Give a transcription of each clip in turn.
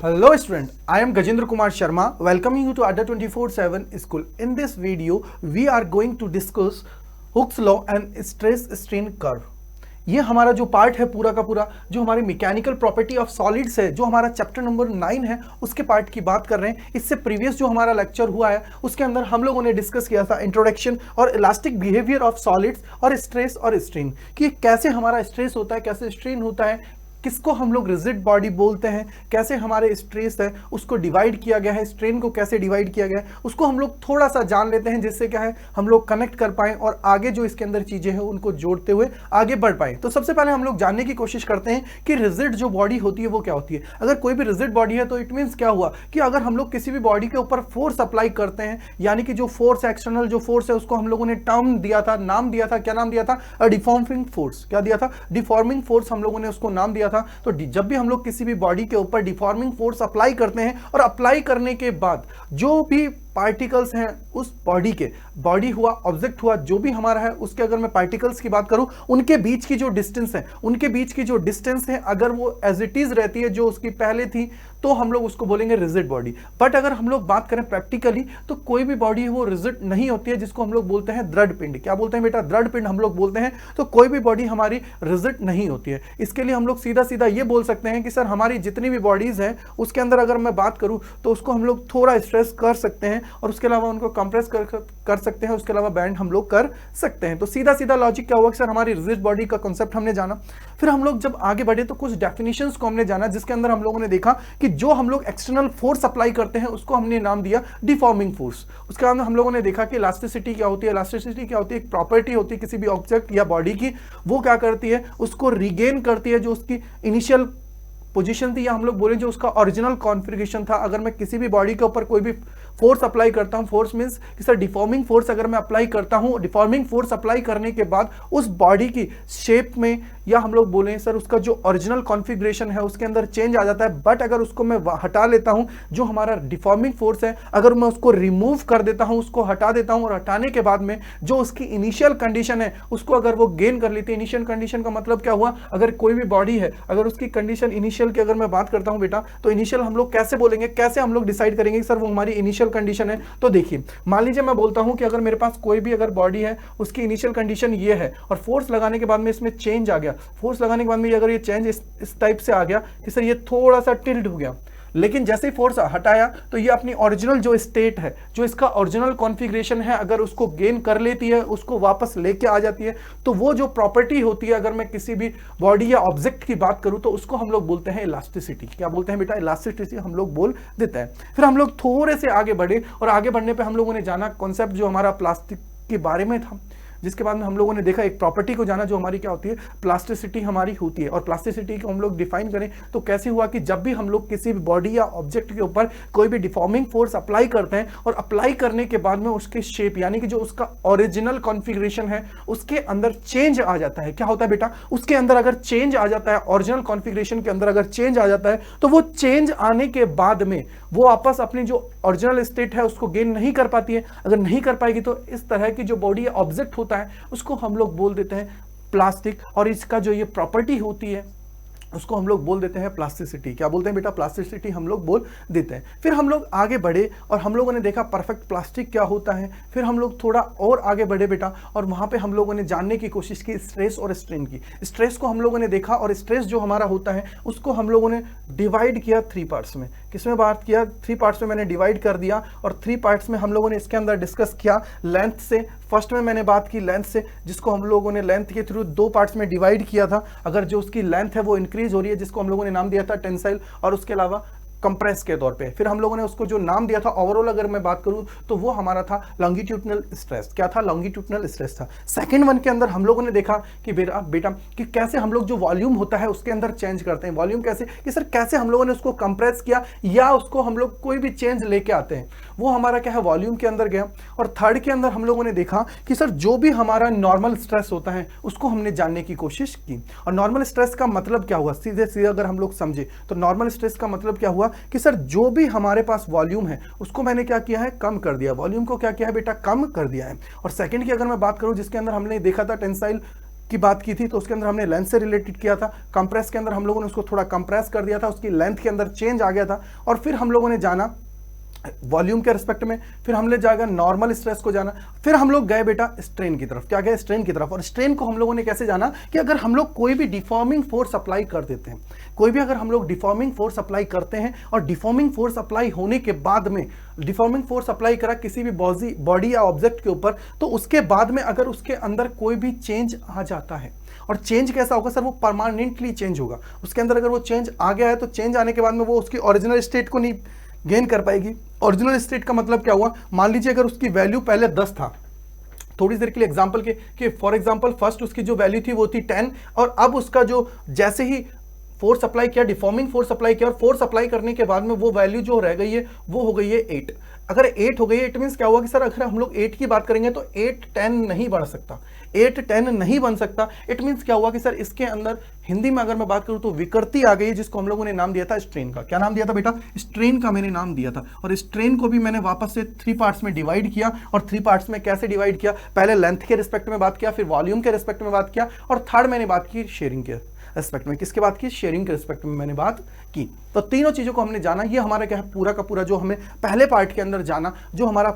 Hello student, I am Gajendra Kumar Sharma welcoming you to Adda 24/7 School. In this video, we are going to discuss Hooke's law and stress strain curve. ये हमारा जो part है पूरा का पूरा जो हमारी मैकेनिकल प्रॉपर्टी ऑफ सॉलिड्स है जो हमारा चैप्टर नंबर 9 है उसके पार्ट की बात कर रहे हैं। इससे प्रीवियस जो हमारा लेक्चर हुआ है उसके अंदर हम लोगों ने डिस्कस किया था इंट्रोडक्शन और इलास्टिक बिहेवियर ऑफ सॉलिड्स और स्ट्रेस और स्ट्रेन कि कैसे हमारा स्ट्रेस होता है, कैसे स्ट्रेन होता है, किसको हम लोग रिजिड बॉडी बोलते हैं, कैसे हमारे स्ट्रेस है उसको डिवाइड किया गया है, स्ट्रेन को कैसे डिवाइड किया गया है उसको हम लोग थोड़ा सा जान लेते हैं जिससे क्या है हम लोग कनेक्ट कर पाएं और आगे जो इसके अंदर चीजें हैं उनको जोड़ते हुए आगे बढ़ पाएं। तो सबसे पहले हम लोग जानने की कोशिश करते हैं कि रिजिड जो बॉडी होती है वो क्या होती है। अगर कोई भी रिजिड बॉडी है तो इट मीन्स क्या हुआ कि अगर हम लोग किसी भी बॉडी के ऊपर फोर्स अप्लाई करते हैं, यानी कि जो फोर्स एक्सटर्नल जो फोर्स है उसको हम लोगों ने टर्म दिया था, नाम दिया था, क्या नाम दिया था? Deforming force. क्या दिया था? डिफॉर्मिंग फोर्स हम लोगों ने उसको नाम दिया था। तो जब भी हम लोग किसी भी बॉडी के ऊपर डिफॉर्मिंग फोर्स अप्लाई करते हैं और अप्लाई करने के बाद जो भी पार्टिकल्स हैं उस बॉडी के, बॉडी हुआ, ऑब्जेक्ट हुआ, जो भी हमारा है उसके अगर मैं पार्टिकल्स की बात करूं उनके बीच की जो डिस्टेंस है, उनके बीच की जो डिस्टेंस है अगर वो एज इट इज रहती है जो उसकी पहले थी तो हम लोग उसको बोलेंगे रिजिड बॉडी। बट अगर हम लोग बात करें प्रैक्टिकली तो कोई भी बॉडी है वो रिजिड नहीं होती है जिसको हम लोग बोलते हैं दृढ़ पिंड। क्या बोलते हैं बेटा? दृढ़ पिंड हम लोग बोलते हैं। तो कोई भी बॉडी हमारी रिजिड नहीं होती है। इसके लिए हम लोग सीधा सीधा ये बोल सकते हैं कि सर हमारी जितनी भी बॉडीज हैं उसके अंदर अगर मैं बात करूं तो उसको हम लोग थोड़ा स्ट्रेस कर सकते हैं और उसके अलावा उनको कंप्रेस कर सकते हैं, उसके अलावा बैंड हम लोग कर सकते हैं। तो सीधा सीधा लॉजिक क्या हुआ कि सर हमारी रिजिड बॉडी का कॉन्सेप्ट हमने जाना। फिर हम लोग जब आगे बढ़े तो कुछ डेफिनेशंस को हमने जाना जिसके अंदर हम लोगों ने देखा कि जो हम लोग एक्सटर्नल फोर्स अप्लाई करते हैं उसको हमने नाम दिया डिफॉर्मिंग फोर्स। उसके बाद हम लोगों ने देखा कि इलास्टिसिटी क्या होती है। इलास्टिसिटी क्या होती है? एक प्रॉपर्टी होती है किसी भी ऑब्जेक्ट या बॉडी की, वो क्या करती है उसको रिगेन करती है जो उसकी इनिशियल पोजीशन थी या हम लोग बोले जो उसका ओरिजिनल कॉन्फ़िगरेशन था। अगर मैं किसी भी बॉडी के ऊपर कोई भी फोर्स अप्लाई करता हूं, फोर्स मींस कि सर डिफॉर्मिंग फोर्स अगर मैं अप्लाई करता हूं, डिफॉर्मिंग फोर्स अप्लाई करने के बाद उस बॉडी की शेप में या हम लोग बोलें सर उसका जो ओरिजिनल कॉन्फ़िगरेशन है उसके अंदर चेंज आ जाता है। बट अगर उसको मैं हटा लेता हूं, जो हमारा डिफॉर्मिंग फोर्स है अगर मैं उसको रिमूव कर देता हूं, उसको हटा देता हूं और हटाने के बाद में जो उसकी इनिशियल कंडीशन है उसको अगर वो गेन कर लेती है। इनिशियल कंडीशन का मतलब क्या हुआ? अगर कोई भी बॉडी है अगर उसकी कंडीशन इनिशियल की अगर मैं बात करता हूं बेटा तो इनिशियल हम लोग कैसे बोलेंगे, कैसे हम लोग डिसाइड करेंगे कि सर वो हमारी इनिशियल कंडीशन है। तो देखिए मान लीजिए मैं बोलता हूं कि अगर मेरे पास कोई भी अगर बॉडी है उसकी इनिशियल कंडीशन ये है और फोर्स लगाने के बाद में इसमें चेंज आ गया, फोर्स लगाने के बाद में अगर ये चेंज इस टाइप से आ गया कि सर ये थोड़ा सा टिल्ट हो गया, लेकिन जैसे ही फोर्स हटाया तो ये अपनी ओरिजिनल जो स्टेट है, जो इसका ओरिजिनल कॉन्फ़िगरेशन है अगर उसको गेन कर लेती है, उसको वापस लेके आ जाती है। तो वो जो प्रॉपर्टी होती है अगर मैं किसी भी बॉडी या ऑब्जेक्ट की बात करूं तो उसको हम लोग बोलते हैं इलास्टिसिटी। क्या बोलते हैं बेटा? इलास्टिसिटी हम लोग बोल देते हैं। फिर हम लोग थोड़े से आगे बढ़े और आगे बढ़ने पर हम लोगों ने जाना कॉन्सेप्ट जो हमारा प्लास्टिक के बारे में था, जिसके बाद में हम लोगों ने देखा एक प्रॉपर्टी को जाना जो हमारी क्या होती है? प्लास्टिसिटी हमारी होती है। और प्लास्टिसिटी को हम लोग डिफाइन करें तो कैसे हुआ कि जब भी हम लोग किसी भी बॉडी या ऑब्जेक्ट के ऊपर कोई भी डिफॉर्मिंग फोर्स अप्लाई करते हैं और अप्लाई करने के बाद में उसकी शेप यानी कि जो उसका ओरिजिनल कॉन्फ़िगरेशन है उसके अंदर चेंज आ जाता है। क्या होता है बेटा? उसके अंदर अगर चेंज आ जाता है, ओरिजिनल कॉन्फ़िगरेशन के अंदर अगर चेंज आ जाता है तो वो चेंज आने के बाद में वो वापस अपनी जो ओरिजिनल स्टेट है उसको गेन नहीं कर पाती है। अगर नहीं कर पाएगी तो इस तरह की जो बॉडी या ऑब्जेक्ट होता है उसको हम लोग बोल देते हैं प्लास्टिक और इसका जो ये प्रॉपर्टी होती है उसको हम लोग बोल देते हैं प्लास्टिसिटी। क्या बोलते हैं बेटा? प्लास्टिसिटी हम लोग बोल देते हैं। फिर हम लोग आगे बढ़े और हम लोगों ने देखा परफेक्ट प्लास्टिक क्या होता है। फिर हम लोग थोड़ा और आगे बढ़े बेटा और वहाँ पे हम लोगों ने जानने की कोशिश की स्ट्रेस और स्ट्रेन की। स्ट्रेस को हम लोगों ने देखा और स्ट्रेस जो हमारा होता है उसको हम लोगों ने डिवाइड किया 3 पार्ट्स में। किसमें बात किया? 3 पार्ट्स में मैंने डिवाइड कर दिया और 3 पार्ट्स में हम लोगों ने इसके अंदर डिस्कस किया लेंथ से। फर्स्ट में मैंने बात की लेंथ से, जिसको हम लोगों ने लेंथ के थ्रू 2 पार्ट्स में डिवाइड किया था। अगर जो उसकी लेंथ है वो इंक्रीज हो रही है जिसको हम लोगों ने नाम दिया था टेंसाइल और उसके अलावा कंप्रेस के तौर पे। फिर हम लोगों ने उसको जो नाम दिया था ओवरऑल अगर मैं बात करूं तो वो हमारा था लॉन्गिट्यूडनल स्ट्रेस। क्या था? लॉन्गिट्यूडनल स्ट्रेस था। सेकंड वन के अंदर हम लोगों ने देखा कि बेटा कि कैसे हम लोग जो वॉल्यूम होता है उसके अंदर चेंज करते हैं। वॉल्यूम कैसे? कि सर कैसे हम लोगों ने उसको कंप्रेस किया या उसको हम लोग कोई भी चेंज लेके आते हैं, वो हमारा क्या है? वॉल्यूम के अंदर गया। और थर्ड के अंदर हम लोगों ने देखा कि सर जो भी हमारा नॉर्मल स्ट्रेस होता है उसको हमने जानने की कोशिश की। और नॉर्मल स्ट्रेस का मतलब क्या हुआ? सीधे सीधे अगर हम लोग समझे तो नॉर्मल स्ट्रेस का मतलब क्या हुआ कि सर जो भी हमारे पास वॉल्यूम है उसको मैंने क्या किया है? कम कर दिया। वॉल्यूम को क्या किया है बेटा? कम कर दिया है। और सेकंड की अगर मैं बात करूं जिसके अंदर हमने देखा था टेंसाइल की बात की थी तो उसके अंदर हमने लेंथ से रिलेटेड किया था। कंप्रेस के अंदर हम लोगों ने उसको थोड़ा कंप्रेस कर दिया था, उसकी लेंथ के अंदर चेंज आ गया था। और फिर हम लोगों ने जाना वॉल्यूम के रिस्पेक्ट में, फिर हमने जाएगा नॉर्मल स्ट्रेस को जाना, फिर हम लोग गए बेटा स्ट्रेन की तरफ। क्या गए? स्ट्रेन की तरफ। और स्ट्रेन को हम लोगों ने कैसे जाना कि अगर हम लोग कोई भी डिफॉर्मिंग फोर्स अप्लाई कर देते हैं, कोई भी अगर हम लोग डिफॉर्मिंग फोर्स अप्लाई करते हैं और डिफॉर्मिंग फोर्स अप्लाई होने के बाद में, डिफॉर्मिंग फोर्स अप्लाई करा किसी भी बॉडी या ऑब्जेक्ट के ऊपर, तो उसके बाद में अगर उसके अंदर कोई भी चेंज आ जाता है, और चेंज कैसा होगा सर? वो परमानेंटली चेंज होगा। उसके अंदर अगर वो चेंज आ गया है तो चेंज आने के बाद में वो उसकी ओरिजिनल स्टेट को नहीं गेन कर पाएगी। ओरिजिनल स्टेट का मतलब क्या हुआ? मान लीजिए अगर उसकी वैल्यू पहले 10 था, थोड़ी देर के लिए एग्जांपल के कि फॉर एग्जांपल फर्स्ट उसकी जो वैल्यू थी वो थी 10, और अब उसका जो जैसे ही फोर्स अप्लाई किया, डिफॉर्मिंग फोर्स अप्लाई किया, और फोर्स अप्लाई करने के बाद में वो वैल्यू जो रह गई है वो हो गई है 8। अगर 8 हो गई है, इट मींस क्या हुआ कि सर अगर हम लोग 8 की बात करेंगे तो 8 10 नहीं बढ़ सकता, 8 10 नहीं बन सकता। इट मींस क्या हुआ कि सर इसके अंदर हिंदी में अगर मैं बात करूं तो विकृति आ गई, जिसको हम लोगों ने नाम दिया था स्ट्रेन का। क्या नाम दिया था बेटा? स्ट्रेन का मैंने नाम दिया था। और स्ट्रेन को भी मैंने वापस से 3 पार्ट्स में डिवाइड किया। और 3 पार्ट्स में कैसे डिवाइड किया? पहले लेंथ के रिस्पेक्ट में बात किया, फिर वॉल्यूम के रिस्पेक्ट में बात किया, और थर्ड मैंने बात की शेयरिंग के रिस्पेक्ट में। किसके बात की? शेयरिंग के रिस्पेक्ट में मैंने बात की। तो तीनों चीजों को हमने जाना। ये हमारा क्या है? पूरा का पूरा जो हमें पहले पार्ट के अंदर जाना, जो हमारा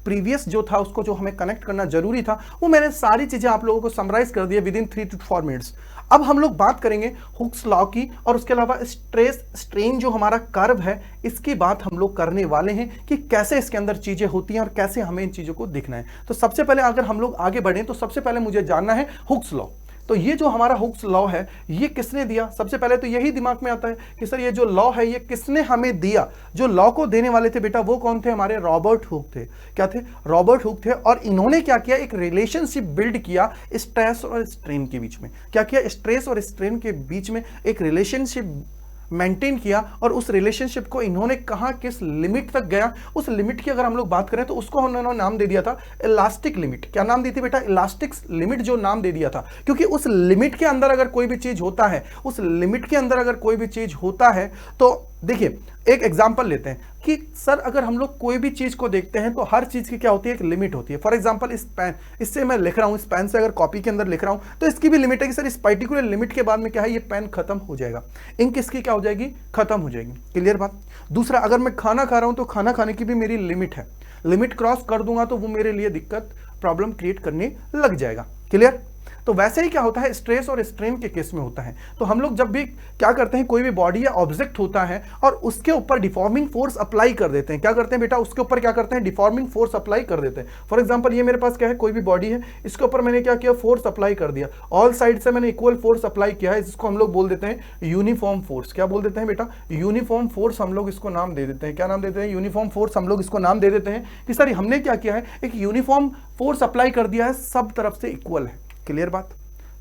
प्रीवियस जो था उसको जो हमें कनेक्ट करना जरूरी था, वो मैंने सारी चीजें आप लोगों को समराइज कर दिया विद इन 3 to 4 मिनट्स। अब हम लोग बात करेंगे हुक्स लॉ की, और उसके अलावा स्ट्रेस स्ट्रेन जो हमारा कर्व है इसकी बात हम लोग करने वाले हैं कि कैसे इसके अंदर चीजें होती हैं और कैसे हमें इन चीजों को देखना है। तो सबसे पहले अगर हम लोग आगे बढ़ें तो सबसे पहले मुझे जानना है हुक्स लॉ। तो ये जो हमारा हुक्स लॉ है ये किसने दिया? सबसे पहले तो यही दिमाग में आता है कि सर ये जो लॉ है ये किसने हमें दिया। जो लॉ को देने वाले थे बेटा वो कौन थे? हमारे रॉबर्ट हुक थे। क्या थे? रॉबर्ट हुक थे। और इन्होंने क्या किया? एक रिलेशनशिप बिल्ड किया स्ट्रेस और स्ट्रेन के बीच में। क्या किया? स्ट्रेस और स्ट्रेन के बीच में एक रिलेशनशिप मेंटेन किया, और उस रिलेशनशिप को इन्होंने कहा किस लिमिट तक गया। उस लिमिट की अगर हम लोग बात करें तो उसको उन्होंने नाम दे दिया था इलास्टिक लिमिट। क्या नाम दी थी बेटा? इलास्टिक लिमिट जो नाम दे दिया था, क्योंकि उस लिमिट के अंदर अगर कोई भी चीज होता है, उस लिमिट के अंदर अगर कोई भी चीज होता है तो देखिए एक एग्जांपल लेते हैं कि सर अगर हम लोग कोई भी चीज को देखते हैं तो हर चीज की क्या होती है? एक लिमिट होती है। फॉर एग्जांपल इस पेन, इससे मैं लिख रहा हूं, इस पेन से अगर कॉपी के अंदर लिख रहा हूं तो इसकी भी लिमिट है कि सर इस पर्टिकुलर लिमिट के बाद में क्या है? ये पेन खत्म हो जाएगा, इंक इसकी क्या हो जाएगी? खत्म हो जाएगी। क्लियर बात? दूसरा, अगर मैं खाना खा रहा हूं तो खाना खाने की भी मेरी लिमिट है, लिमिट क्रॉस कर दूंगा तो वो मेरे लिए दिक्कत, प्रॉब्लम क्रिएट करने लग जाएगा। क्लियर? तो वैसे ही क्या होता है स्ट्रेस और स्ट्रेन के केस में होता है। तो हम लोग जब भी क्या करते हैं, कोई भी बॉडी या ऑब्जेक्ट होता है और उसके ऊपर डिफॉर्मिंग फोर्स अप्लाई कर देते हैं। क्या करते हैं बेटा? उसके ऊपर क्या करते हैं? डिफॉर्मिंग फोर्स अप्लाई कर देते हैं। फॉर एग्जांपल ये मेरे पास क्या है? कोई भी बॉडी है, इसके ऊपर मैंने क्या किया? फोर्स अप्लाई कर दिया, ऑल साइड से मैंने इक्वल फोर्स अप्लाई किया है, जिसको हम लोग बोल देते हैं यूनिफॉर्म फोर्स। क्या बोल देते हैं बेटा? यूनिफॉर्म फोर्स हम लोग इसको नाम दे देते हैं। क्या नाम देते हैं? यूनिफॉर्म फोर्स हम लोग इसको नाम दे देते हैं कि सर हमने क्या किया है? एक यूनिफॉर्म फोर्स अप्लाई कर दिया है, सब तरफ से इक्वल है। क्लियर बात?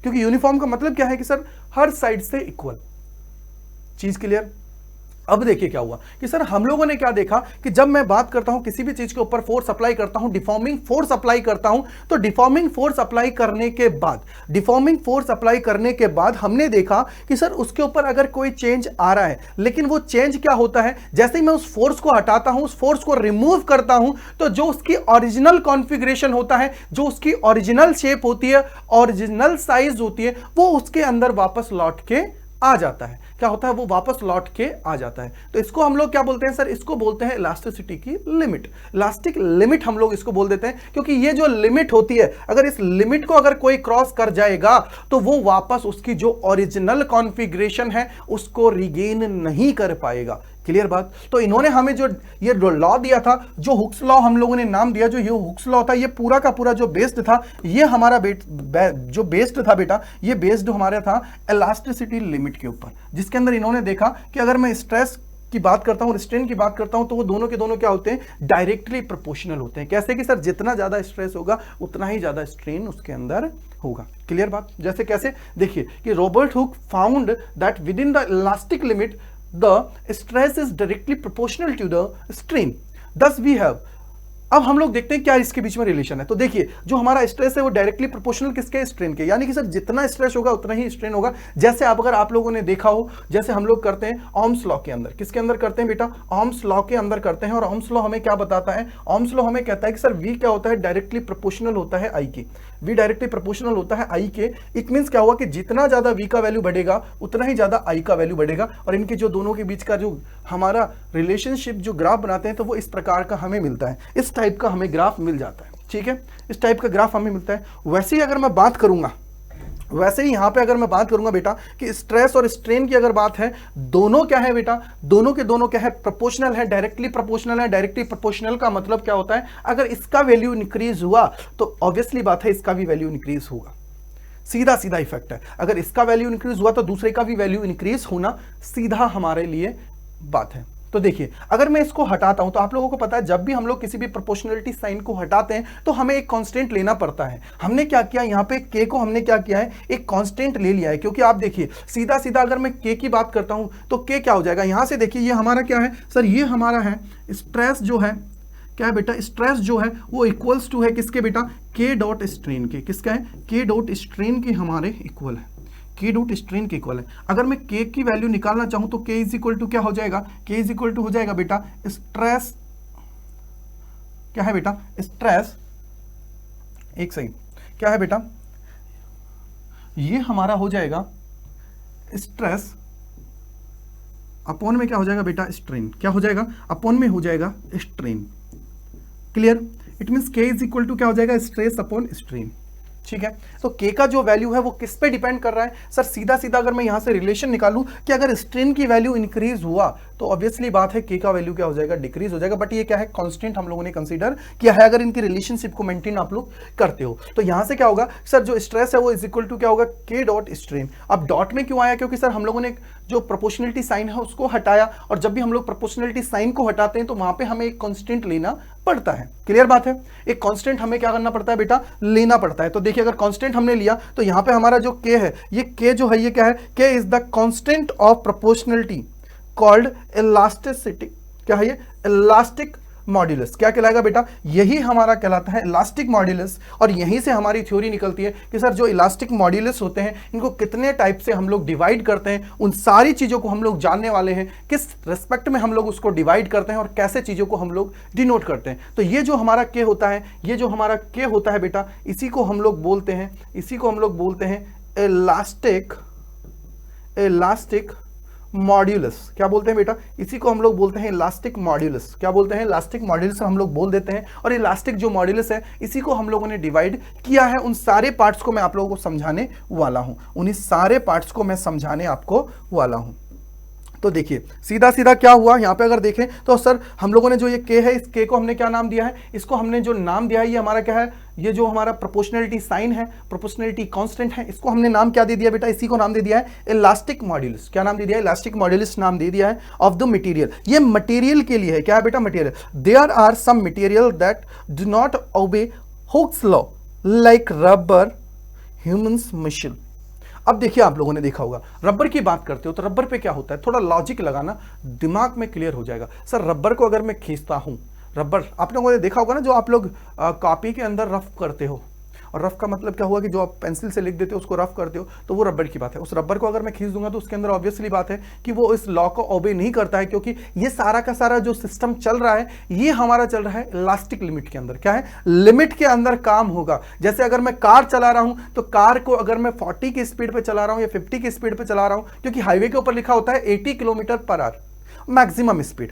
क्योंकि यूनिफॉर्म का मतलब क्या है कि सर हर साइड से इक्वल चीज। क्लियर? अब देखिए क्या हुआ कि सर हम लोगों ने क्या देखा कि जब मैं बात करता हूं किसी भी चीज के ऊपर फोर्स अप्लाई करता हूं, डिफॉर्मिंग फोर्स अप्लाई करता हूं, तो डिफॉर्मिंग फोर्स अप्लाई करने के बाद हमने देखा कि सर उसके ऊपर अगर कोई चेंज आ रहा है, लेकिन वो चेंज क्या होता है? जैसे ही मैं उस फोर्स को हटाता हूं, उस फोर्स को रिमूव करता हूं, तो जो उसकी ओरिजिनल कॉन्फ़िगरेशन होता है, जो उसकी ओरिजिनल शेप होती है, ओरिजिनल साइज होती है, वो उसके अंदर वापस लौट के आ जाता है। क्या होता है? वो वापस लौट के आ जाता है। तो इसको हम लोग क्या बोलते हैं सर? इसको बोलते हैं इलास्टिसिटी की लिमिट। इलास्टिक लिमिट हम लोग इसको बोल देते हैं, क्योंकि ये जो लिमिट होती है, अगर इस लिमिट को अगर कोई क्रॉस कर जाएगा तो वो वापस उसकी जो ओरिजिनल कॉन्फ़िगरेशन है उसको रिगेन नहीं कर पाएगा। क्लियर बात? तो इन्होंने हमें जो ये लॉ दिया था, जो हुक्स लॉ हम लोगों ने नाम दिया, जो ये हुक्स लॉ था, ये पूरा का पूरा जो बेस्ड था, ये हमारा जो बेस्ड था बेटा, ये बेस्ड हमारा था इलास्टिसिटी लिमिट के ऊपर, जिसके अंदर इन्होंने देखा कि अगर मैं स्ट्रेस की बात करता हूं, स्ट्रेन की बात करता हूं, तो वो दोनों के दोनों क्या होते हैं? डायरेक्टली प्रोपोर्शनल होते हैं। कैसे कि सर जितना ज्यादा स्ट्रेस होगा उतना ही ज्यादा स्ट्रेन उसके अंदर होगा। क्लियर बात? जैसे कैसे? देखिए कि Robert Hooke found that with in the elastic limit the stress is directly proportional to the strain. Thus we have अब हम लोग देखते हैं क्या इसके बीच में रिलेशन है। तो देखिए जो हमारा स्ट्रेस है वो डायरेक्टली प्रोपोर्शनल किसके, स्ट्रेन के, यानी कि सर जितना स्ट्रेस होगा उतना ही स्ट्रेन होगा। जैसे अगर आप लोगों ने देखा हो, जैसे हम लोग करते हैं ओम्स लॉ के अंदर, किसके अंदर करते हैं बेटा, ओम्स लॉ के अंदर करते हैं। और ओम्स लॉ हमें क्या बताता है, ओम्स लॉ हमें कहता है कि सर V क्या होता है, डायरेक्टली प्रोपोर्शनल होता है I के, V डायरेक्टली प्रोपोर्शनल होता है I के। इट मींस क्या हुआ कि जितना ज्यादा V का वैल्यू बढ़ेगा उतना ही ज्यादा I का वैल्यू बढ़ेगा। और इनके जो दोनों के बीच का जो हमारा रिलेशनशिप जो ग्राफ बनाते हैं तो वो इस प्रकार का हमें मिलता है, इस टाइप का हमें ग्राफ मिल जाता है। ठीक है, इस टाइप का ग्राफ हमें मिलता है। वैसे ही अगर मैं बात करूंगा, वैसे ही यहां पे अगर मैं बात करूंगा बेटा कि स्ट्रेस और स्ट्रेन की अगर बात है, दोनों क्या है बेटा, दोनों के दोनों क्या है, प्रोपोर्शनल है, डायरेक्टली प्रोपोर्शनल है। डायरेक्टली प्रोपोर्शनल का मतलब क्या होता है, अगर इसका वैल्यू इंक्रीज हुआ तो ऑब्वियसली बात है इसका भी वैल्यू इंक्रीज होगा, सीधा सीधा इफेक्ट है। अगर इसका वैल्यू इंक्रीज हुआ तो दूसरे का भी वैल्यू इंक्रीज होना सीधा हमारे लिए बात है। तो देखिए अगर मैं इसको हटाता हूं तो आप लोगों को पता है जब भी हम लोग किसी भी प्रोपोर्शनलिटी साइन को हटाते हैं तो हमें एक कांस्टेंट लेना पड़ता है। हमने क्या किया, यहां पे k को हमने क्या किया है, एक कांस्टेंट ले लिया है। क्योंकि आप देखिए सीधा सीधा अगर मैं k की बात करता हूं तो k क्या हो जाएगा, यहां से देखिए ये हमारा क्या है सर, ये हमारा है स्ट्रेस जो है, क्या है बेटा, स्ट्रेस जो है वो इक्वल्स टू है किसके बेटा, k डॉट स्ट्रेन के। किसका है, k डॉट स्ट्रेन के हमारे इक्वल है, k डॉट स्ट्रेन के इक्वल है। अगर मैं k की वैल्यू निकालना चाहूं तो k इज इक्वल टू क्या हो जाएगा, k इज इक्वल टू हो जाएगा बेटा स्ट्रेस, क्या है बेटा, स्ट्रेस, एक सेकंड, क्या है बेटा, ये हमारा हो जाएगा स्ट्रेस अपॉन में क्या हो जाएगा बेटा, स्ट्रेन। क्या हो जाएगा, अपॉन में हो जाएगा strain. Clear, it means k is equal to क्या हो जाएगा, स्ट्रेस अपॉन स्ट्रेन। ठीक है, तो k का जो वैल्यू है वो किस पे डिपेंड कर रहा है सर, सीधा सीधा अगर मैं यहां से रिलेशन निकालूं कि अगर स्ट्रेन की वैल्यू इंक्रीज हुआ तो ऑब्वियसली बात है k का वैल्यू क्या हो जाएगा, डिक्रीज हो जाएगा। बट ये क्या है, कांस्टेंट हम लोगों ने कंसीडर किया है अगर इनकी रिलेशनशिप को मेंटेन आप लोग करते हो। तो यहां से क्या होगा सर, जो स्ट्रेस है वो इज इक्वल टू क्या होगा, k डॉट स्ट्रेन। अब डॉट में क्यों आया, क्योंकि सर हम लोगों ने जो प्रोपोर्शनलिटी साइन है उसको हटाया, और जब भी हम लोग प्रोपोर्शनलिटी साइन को हटाते हैं तो वहां पे हमें एक कांस्टेंट लेना पड़ता है। क्लियर बात है, एक कांस्टेंट हमें क्या करना पड़ता है बेटा, लेना पड़ता है। तो देखिए अगर कांस्टेंट हमने लिया तो यहां पे हमारा जो k है, ये k जो है ये क्या है, k is the constant of proportionality called elasticity. क्या है ये, इलास्टिक मॉड्यूलस। क्या कहलाएगा बेटा, यही हमारा कहलाता है इलास्टिक मॉड्यूलस। और यहीं से हमारी थ्योरी निकलती है कि सर जो इलास्टिक मॉड्यूलस होते हैं इनको कितने टाइप से हम लोग डिवाइड करते हैं, उन सारी चीजों को हम लोग जानने वाले हैं, किस रेस्पेक्ट में हम लोग उसको डिवाइड करते हैं और कैसे चीजों को हम लोग डिनोट करते हैं। तो ये जो हमारा के होता है, ये जो हमारा के होता है बेटा, इसी को हम लोग बोलते हैं, इसी को हम लोग बोलते हैं इलास्टिक मॉड्यूलस। क्या बोलते हैं बेटा, इसी को हम लोग बोलते हैं इलास्टिक मॉड्यूलस। क्या बोलते हैं, इलास्टिक मॉड्यूलस हम लोग बोल देते हैं। और इलास्टिक जो मॉड्यूलस है इसी को हम लोगों ने डिवाइड किया है। उन सारे पार्ट्स को मैं आप लोगों को समझाने वाला हूं, उन्हीं सारे पार्ट्स को मैं समझाने आपको वाला हूं। तो देखिए सीधा सीधा क्या हुआ यहाँ पे अगर देखें तो सर हम लोगों ने जो ये k है, इस k को हमने क्या नाम दिया है, इसको हमने जो नाम दिया है ये हमारा क्या है, ये जो हमारा प्रोपोर्शनलिटी साइन है, प्रोपोर्शनलिटी कांस्टेंट है, इसको हमने नाम क्या दे दिया बेटा, इसी को नाम दे दिया है इलास्टिक मॉड्यूलस। क्या नाम दे दिया है, इलास्टिक मॉड्यूलस नाम दे दिया है ऑफ द मटेरियल। ये मटेरियल के लिए है, क्या है बेटा, material. There are some material that do not obey Hooke's law like rubber, humans, machine. अब देखिए आप लोगों ने देखा होगा रबर की बात करते हो तो रबर पे क्या होता है, थोड़ा लॉजिक लगाना दिमाग में क्लियर हो जाएगा। सर रबर को अगर मैं खींचता हूं, रबर आप लोगों ने देखा होगा ना, जो आप लोग कॉपी के अंदर रफ करते हो, और रफ का मतलब क्या हुआ कि जो आप पेंसिल से लिख देते हो उसको रफ करते हो, तो वो रबर की बात है। उस रबर को अगर मैं खींच दूंगा तो उसके अंदर ऑब्वियसली बात है कि वो इस लॉ को ओबे नहीं करता है, क्योंकि ये सारा का सारा जो सिस्टम चल रहा है ये हमारा चल रहा है इलास्टिक लिमिट के अंदर। क्या है, लिमिट के अंदर काम होगा। जैसे अगर मैं कार चला रहा हूं तो कार को अगर मैं 40 की स्पीड पे चला रहा हूं या 50 की स्पीड पे चला रहा हूं, क्योंकि हाईवे के ऊपर लिखा होता है 80 kilometre per hour maximum speed,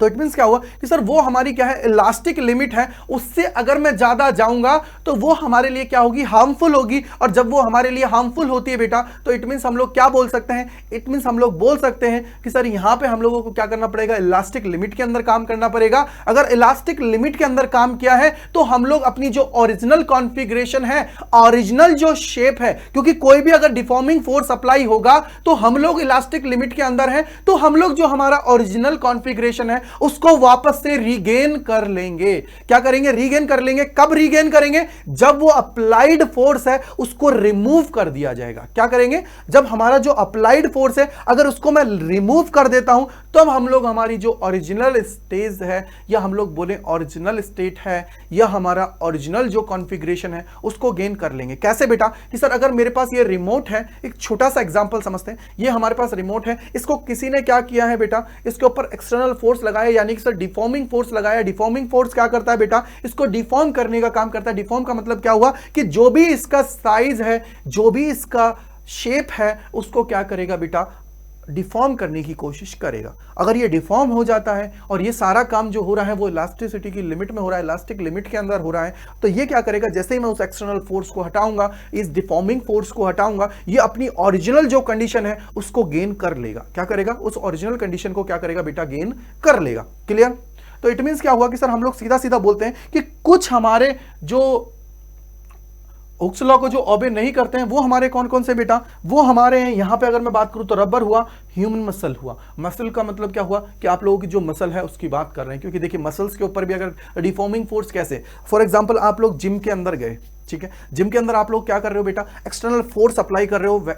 तो इट मींस क्या हुआ कि सर वो हमारी क्या है, इलास्टिक लिमिट है। उससे अगर मैं ज्यादा जाऊंगा तो वो हमारे लिए क्या होगी, हार्मफुल होगी। और जब वो हमारे लिए हार्मफुल होती है बेटा तो इट मींस हम लोग क्या बोल सकते हैं, इट मींस हम लोग बोल सकते हैं कि सर यहां पे हम लोगों को क्या करना पड़ेगा, इलास्टिक लिमिट के अंदर काम करना पड़ेगा। अगर इलास्टिक लिमिट के अंदर काम किया है तो हम लोग अपनी जो ओरिजिनल कॉन्फ़िगरेशन है, ओरिजिनल जो शेप है, क्योंकि कोई भी अगर डिफॉर्मिंग फोर्स अप्लाई होगा तो हम लोग इलास्टिक लिमिट के अंदर हैं, तो हम लोग जो हमारा ओरिजिनल कॉन्फ़िगरेशन है उसको वापस से रीगेन कर लेंगे। क्या करेंगे, रीगेन कर लेंगे। कब रीगेन करेंगे, जब वो अप्लाइड फोर्स है उसको रिमूव कर दिया जाएगा। क्या करेंगे, जब हमारा जो अप्लाइड फोर्स है अगर उसको मैं रिमूव कर देता हूं तो अब हम लोग हमारी जो ओरिजिनल स्टेज है या हम लोग बोले ओरिजिनल स्टेट है या हमारा ओरिजिनल जो कॉन्फ़िगरेशन है उसको गेन कर लेंगे। कैसे बेटा? कि सर अगर मेरे पास ये रिमोट है, एक छोटा सा एग्जांपल समझते हैं, ये हमारे पास रिमोट है, इसको किसी ने क्या किया है बेटा, इसके ऊपर एक्सटर्नल फोर्स लगाया, यानी कि सर डिफॉर्मिंग फोर्स लगाया। डिफॉर्मिंग फोर्स क्या करता है बेटा? इसको डिफॉर्म करने का काम करता है। डिफॉर्म का मतलब क्या हुआ कि जो भी इसका साइज है, जो भी इसका शेप है, उसको क्या करेगा बेटा? डिफॉर्म करने की कोशिश करेगा। अगर ये डिफॉर्म हो जाता है और ये सारा काम जो हो रहा है वो इलास्टिसिटी की लिमिट में हो रहा है, इलास्टिक लिमिट के अंदर हो रहा है, तो ये क्या करेगा? जैसे ही मैं उस एक्सटर्नल फोर्स को हटाऊंगा, इस डिफॉर्मिंग फोर्स को हटाऊंगा, ये अपनी ओरिजिनल जो कंडीशन है उसको गेन कर लेगा। क्या करेगा? उस ओरिजिनल कंडीशन को क्या करेगा बेटा? गेन कर लेगा। क्लियर? तो इट मींस क्या हुआ कि सर हम लोग सीधा सीधा बोलते हैं कि कुछ हमारे जो हुक्स लॉ को जो ओबे नहीं करते हैं वो हमारे कौन कौन से बेटा? वो हमारे हैं यहां पे अगर मैं बात करूं तो रबर हुआ, ह्यूमन मसल हुआ। मसल का मतलब क्या हुआ कि आप लोगों की जो मसल है उसकी बात कर रहे हैं, क्योंकि देखिए मसल्स के ऊपर भी अगर डिफॉर्मिंग फोर्स कैसे, फॉर एग्जांपल आप लोग जिम के अंदर गए, ठीक है, जिम के अंदर आप लोग क्या कर रहे हो बेटा? एक्सटर्नल फोर्स अप्लाई कर रहे हो,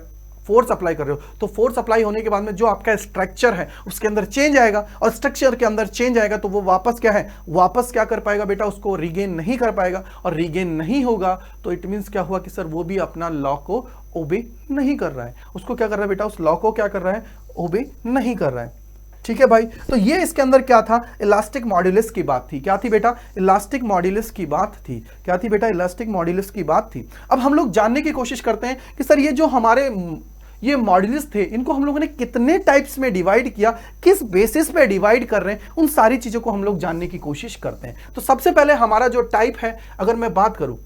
फोर्स अप्लाई कर रहे हो, तो फोर्स अप्लाई होने के बाद में जो आपका स्ट्रक्चर है उसके अंदर चेंज आएगा, और स्ट्रक्चर के अंदर चेंज आएगा तो वो वापस क्या है? वापस क्या कर पाएगा बेटा? उसको रीगेन नहीं कर पाएगा, और रीगेन नहीं होगा तो इट मींस क्या हुआ कि सर वो भी अपना लॉ को ओबे नहीं कर रहा है। उसको क्या कर रहा है बेटा? उस लॉ को क्या कर रहा है? ओबे नहीं कर रहा है। ठीक है भाई, तो ये इसके अंदर क्या था? इलास्टिक मॉड्यूलस की बात थी। क्या थी बेटा? इलास्टिक मॉड्यूलस की बात थी। क्या थी बेटा? इलास्टिक मॉड्यूलस की बात थी। अब हम लोग जानने की कोशिश करते हैं कि सर ये जो हमारे ये मॉड्यूलस थे, इनको हम लोगों ने कितने टाइप्स में डिवाइड किया, किस बेसिस पे डिवाइड कर रहे हैं, उन सारी चीजों को हम लोग जानने की कोशिश करते हैं। तो सबसे पहले हमारा जो टाइप है, अगर मैं बात करूं,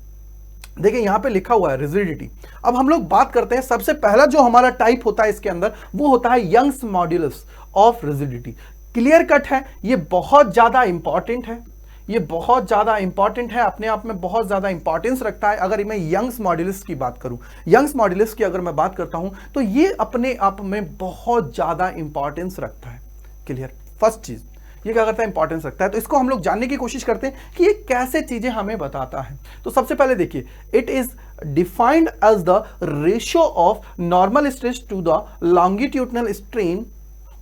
देखिए यहां पे लिखा हुआ है रिजिडिटी। अब हम लोग बात करते हैं, सबसे पहला जो हमारा टाइप होता है इसके अंदर वो होता है Young's modulus of rigidity. Clear cut है, ये बहुत ज्यादा इंपॉर्टेंट है, ये बहुत ज्यादा इंपॉर्टेंट है, अपने आप में बहुत ज्यादा इंपॉर्टेंस रखता है। अगर मैं यंग्स मॉड्यूलस की बात करूं, यंग्स मॉड्यूलस की अगर मैं बात करता हूं तो ये अपने आप में बहुत ज्यादा इंपॉर्टेंस रखता है। क्लियर? फर्स्ट चीज ये क्या करता है? इंपॉर्टेंस रखता है। तो इसको हम लोग जानने की कोशिश करते हैं कि ये कैसे चीजें हमें बताता है। तो सबसे पहले देखिए, it is defined as the ratio of normal stress to the longitudinal strain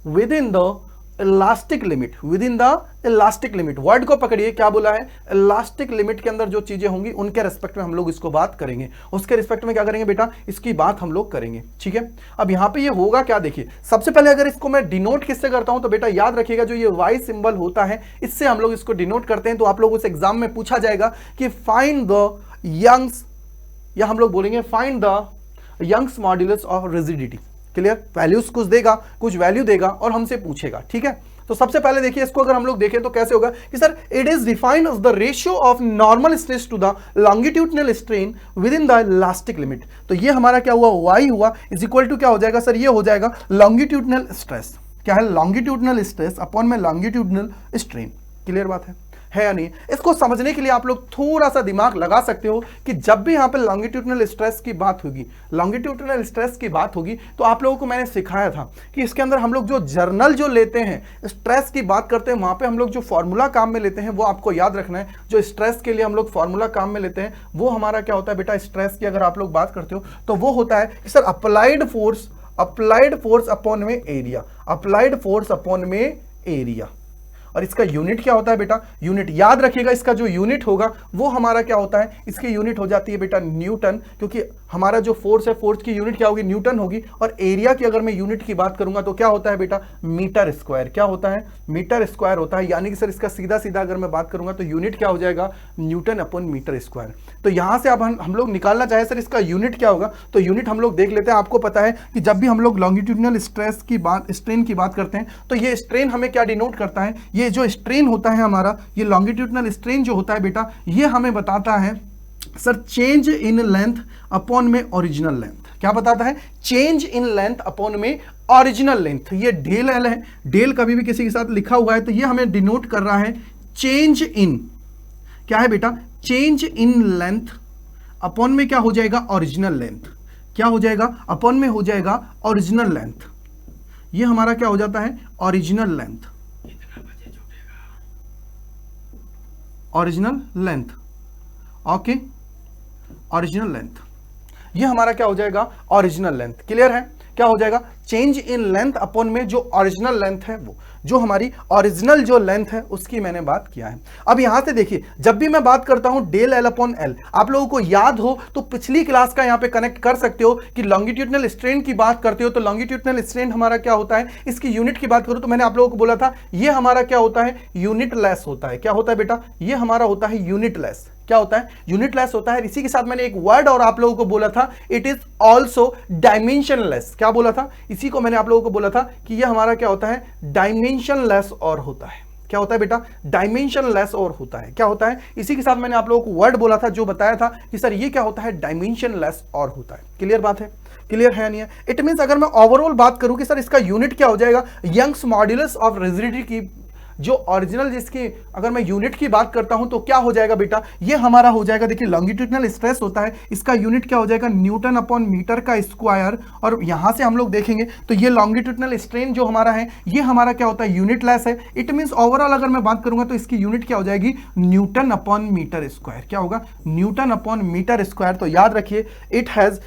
within the elastic limit. Within the elastic limit, word को पकड़िए, क्या बोला है? इलास्टिक लिमिट के अंदर जो चीजें होंगी उनके रिस्पेक्ट में हम लोग इसको बात करेंगे। उसके रिस्पेक्ट में क्या करेंगे बेटा? इसकी बात हम लोग करेंगे। ठीक है, अब यहां पे ये होगा क्या? देखिए सबसे पहले अगर इसको मैं डिनोट किससे करता हूं तो बेटा याद रखिएगा, जो ये वाई सिंबल होता है इससे हम लोग इसको डिनोट करते हैं। तो आप लोग उस एग्जाम में पूछा जाएगा कि फाइंड द यंग्स, या हम लोग बोलेंगे find the Young's modulus of rigidity. Clear? Values कुछ देगा, कुछ वैल्यू देगा और हमसे पूछेगा। ठीक है, तो सबसे पहले देखिए इसको अगर हम लोग देखें तो कैसे होगा कि sir it is defined as the ratio of normal stress to the longitudinal strain within the elastic limit. तो ये हमारा क्या हुआ? वाई हुआ, इज इक्वल टू क्या हो जाएगा सर? ये हो जाएगा लॉन्गिट्यूडनल स्ट्रेस। क्या है? लॉन्गिट्यूडनल स्ट्रेस अपॉन में लॉन्गिट्यूडनल स्ट्रेन। क्लियर बात है या नहीं? इसको समझने के लिए आप लोग थोड़ा सा दिमाग लगा सकते हो कि जब भी यहां पे लॉन्गिट्यूडनल स्ट्रेस की बात होगी, लॉन्गिट्यूडनल स्ट्रेस की बात होगी, तो आप लोगों को मैंने सिखाया था कि इसके अंदर हम लोग जो जर्नल जो लेते हैं, स्ट्रेस की बात करते हैं, वहां पे हम लोग जो फॉर्मूला काम में लेते हैं वो आपको याद रखना है। जो स्ट्रेस के लिए हम लोग फॉर्मूला काम में लेते हैं वो हमारा क्या होता है बेटा? स्ट्रेस की अगर आप लोग बात करते हो तो वो होता है कि सर अप्लाइड फोर्स अपॉन में एरिया, अप्लाइड फोर्स अपॉन में एरिया। और इसका यूनिट क्या होता है बेटा? यूनिट याद रखिएगा, इसका जो यूनिट होगा वो हमारा क्या होता है? इसकी यूनिट हो जाती है बेटा न्यूटन, क्योंकि हमारा जो फोर्स है, फोर्स की यूनिट क्या होगी? न्यूटन होगी। और एरिया की अगर मैं यूनिट की बात करूंगा तो क्या होता है बेटा? Metre square. क्या होता है? मीटर स्क्वायर होता है। यानी कि सर इसका सीधा सीधा अगर मैं बात करूंगा तो यूनिट क्या हो जाएगा? Newton upon metre square. तो यहां से अब हम लोग निकालना चाहे सर इसका यूनिट क्या होगा, तो यूनिट हम लोग देख लेते हैं। आपको पता है कि जब भी हम लोग लॉन्गिट्यूडनल स्ट्रेस की बात, स्ट्रेन की बात करते हैं तो ये स्ट्रेन हमें क्या डिनोट करता है? ये जो स्ट्रेन होता है हमारा, ये लॉन्गिट्यूडनल स्ट्रेन जो होता है बेटा, ये हमें बताता है sir change in length upon में ओरिजिनल लेंथ। क्या बताता है? चेंज इन लेंथ अपॉन में ओरिजिनल लेंथ। ये डेल एल है, डेल कभी भी किसी के साथ लिखा हुआ है तो ये हमें डिनोट कर रहा है चेंज इन, क्या है बेटा? चेंज इन लेंथ अपॉन में क्या हो जाएगा? Original length. क्या हो जाएगा? अपॉन में हो जाएगा ओरिजिनल लेंथ। ये हमारा क्या हो जाता है? Original length, original length. Okay, original length, ये हमारा क्या हो जाएगा? Original length. क्लियर है? क्या हो जाएगा, चेंज इन लेंथ अपॉन में जो ओरिजिनल लेंथ है, वो जो हमारी ओरिजिनल जो लेंथ है उसकी मैंने बात किया है। अब यहां से देखिए, जब भी मैं बात करता हूं डेल एल अपॉन एल, आप लोगों को याद हो तो पिछली क्लास का यहां पे कनेक्ट कर सकते हो कि लॉन्गिट्यूडनल स्ट्रेन की बात करते हो तो लॉन्गिट्यूडनल स्ट्रेन हमारा क्या होता है, इसकी यूनिट की बात करूं तो मैंने आप लोगों को बोला था ये हमारा क्या होता है, यूनिट लेस होता है। क्या होता है बेटा, ये हमारा होता है यूनिट लेस। क्या होता है, यूनिट लेस होता है। इसी के साथ मैंने एक वर्ड और आप लोगों को बोला था, इट इज ऑल्सो डायमेंशनलेस। क्या बोला था, इसी को मैंने आप लोगों को बोला था कि यह हमारा क्या होता है, डायमेंशनलेस और होता है। क्या होता है बेटा, डायमेंशनलेस और होता है। क्या होता है, इसी के साथ मैंने आप लोगों को वर्ड बोला था जो बताया था कि सर ये क्या होता है, डायमेंशनलेस और होता है। क्लियर बात है, क्लियर है नहीं है? इट मींस अगर मैं ओवरऑल बात करूं कि सर इसका यूनिट क्या हो जाएगा, यंग्स मॉड्यूलस ऑफ रिजिडिटी की जो ओरिजिनल जिसकी अगर मैं यूनिट की बात करता हूं तो क्या हो जाएगा बेटा, ये हमारा हो जाएगा, देखिए लॉन्गिट्यूडनल स्ट्रेस होता है, इसका यूनिट क्या हो जाएगा, न्यूटन अपॉन मीटर का स्क्वायर। और यहां से हम लोग देखेंगे तो ये लॉन्गिट्यूडनल स्ट्रेन जो हमारा है ये हमारा क्या होता है, यूनिट लेस है। इट मींस ओवरऑल अगर मैं बात करूंगा तो इसकी यूनिट क्या हो जाएगी, न्यूटन अपॉन मीटर स्क्वायर। क्या होगा, न्यूटन अपॉन मीटर स्क्वायर। तो याद रखिए, it has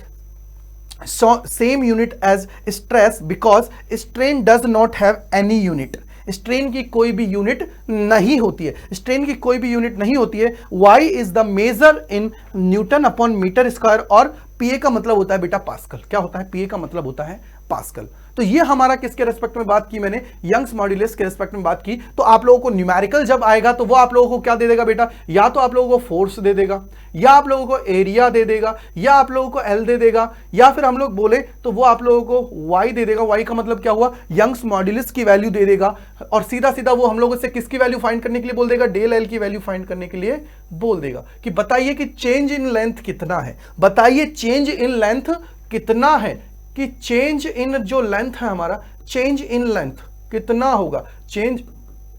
same unit as stress because strain does not have any unit. Strain की कोई भी यूनिट नहीं होती है, स्ट्रेन की कोई भी यूनिट नहीं होती है। y is the major in newton upon metre square और पीए का मतलब होता है बेटा पास्कल। क्या होता है, पीए का मतलब होता है पास्कल। तो ये हमारा किसके रेस्पेक्ट में बात की मैंने, यंग्स मॉड्यूलस के रेस्पेक्ट में बात की। तो आप लोगों को न्यूमेरिकल जब आएगा तो वो आप लोगों को क्या दे देगा बेटा, या तो आप लोगों को फोर्स दे देगा, या आप लोगों को एरिया दे देगा, या आप लोगों को एल दे देगा, या फिर हम लोग बोले तो वो आप लोगों को वाई दे देगा। वाई का मतलब क्या हुआ, यंग्स मॉड्यूलस की वैल्यू दे देगा। और सीधा सीधा वो हम लोगों से किसकी वैल्यू फाइंड करने के लिए बोल देगा, डेल एल की वैल्यू फाइंड करने के लिए बोल देगा कि बताइए कि चेंज इन लेंथ कितना है, बताइए चेंज इन लेंथ कितना है, कि चेंज इन जो लेंथ है हमारा, चेंज इन लेंथ कितना होगा, चेंज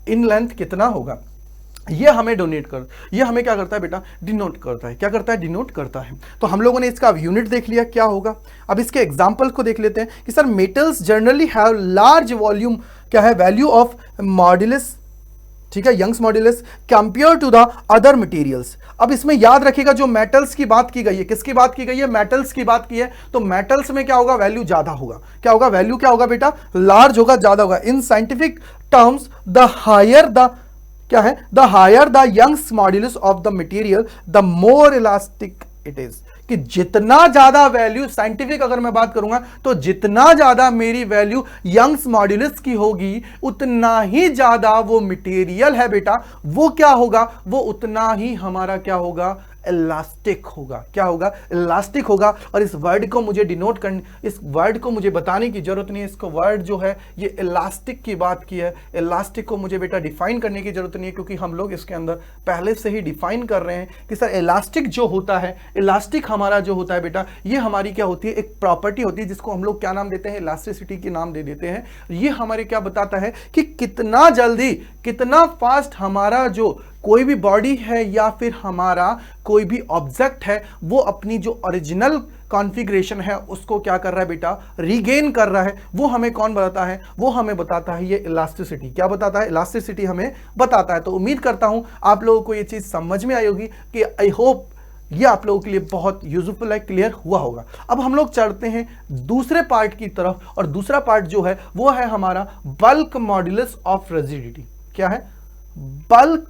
इन लेंथ कितना होगा, ये हमें डोनेट कर, ये हमें क्या करता है बेटा, डिनोट करता है। क्या करता है, डिनोट करता है। तो हम लोगों ने इसका यूनिट देख लिया क्या होगा। अब इसके एग्जांपल को देख लेते हैं कि sir metals generally have large volume, क्या है, वैल्यू ऑफ मॉड्यूलस, ठीक है, Young's modulus compare to the other materials. अब इसमें याद रखिएगा जो मेटल्स की बात की गई है, किसकी बात की गई है, मेटल्स की बात की है। तो मेटल्स में क्या होगा, वैल्यू ज्यादा होगा। क्या होगा, वैल्यू क्या होगा बेटा, लार्ज होगा, ज्यादा होगा। In scientific terms the higher the, क्या है, the higher the Young's modulus of the material the more elastic it is. कि जितना ज्यादा वैल्यू, साइंटिफिक अगर मैं बात करूंगा तो जितना ज्यादा मेरी वैल्यू यंग्स मॉड्यूलस की होगी उतना ही ज्यादा वो मटेरियल है बेटा, वो क्या होगा, वो उतना ही हमारा क्या होगा, इलास्टिक होगा। क्या होगा, इलास्टिक होगा। और इस वर्ड को मुझे डिनोट करने, इस वर्ड को मुझे बताने की जरूरत नहीं है। इसको वर्ड जो है ये इलास्टिक की बात की है। इलास्टिक को मुझे बेटा डिफाइन करने की जरूरत नहीं है क्योंकि हम लोग इसके अंदर पहले से ही डिफाइन कर रहे हैं कि सर इलास्टिक जो होता है, इलास्टिक हमारा जो होता है बेटा, ये हमारी क्या होती है, एक प्रॉपर्टी होती है जिसको हम लोग क्या नाम देते हैं, इलास्टिसिटी के नाम दे देते हैं। ये हमारे क्या बताता है कि कितना जल्दी, कितना फास्ट हमारा जो कोई भी बॉडी है या फिर हमारा कोई भी ऑब्जेक्ट है वो अपनी जो ओरिजिनल कॉन्फ़िगरेशन है उसको क्या कर रहा है बेटा, रीगेन कर रहा है। वो हमें कौन बताता है, वो हमें बताता है ये इलास्टिसिटी। क्या बताता है, इलास्टिसिटी हमें बताता है। तो उम्मीद करता हूं आप लोगों को ये चीज समझ में आई होगी कि आई होप ये आप लोगों के लिए बहुत यूजफुल है, क्लियर हुआ होगा। अब हम लोग चलते हैं दूसरे पार्ट की तरफ, और दूसरा पार्ट जो है वो है हमारा बल्क मॉड्यूलस ऑफ रिजिडिटी। क्या है, बल्क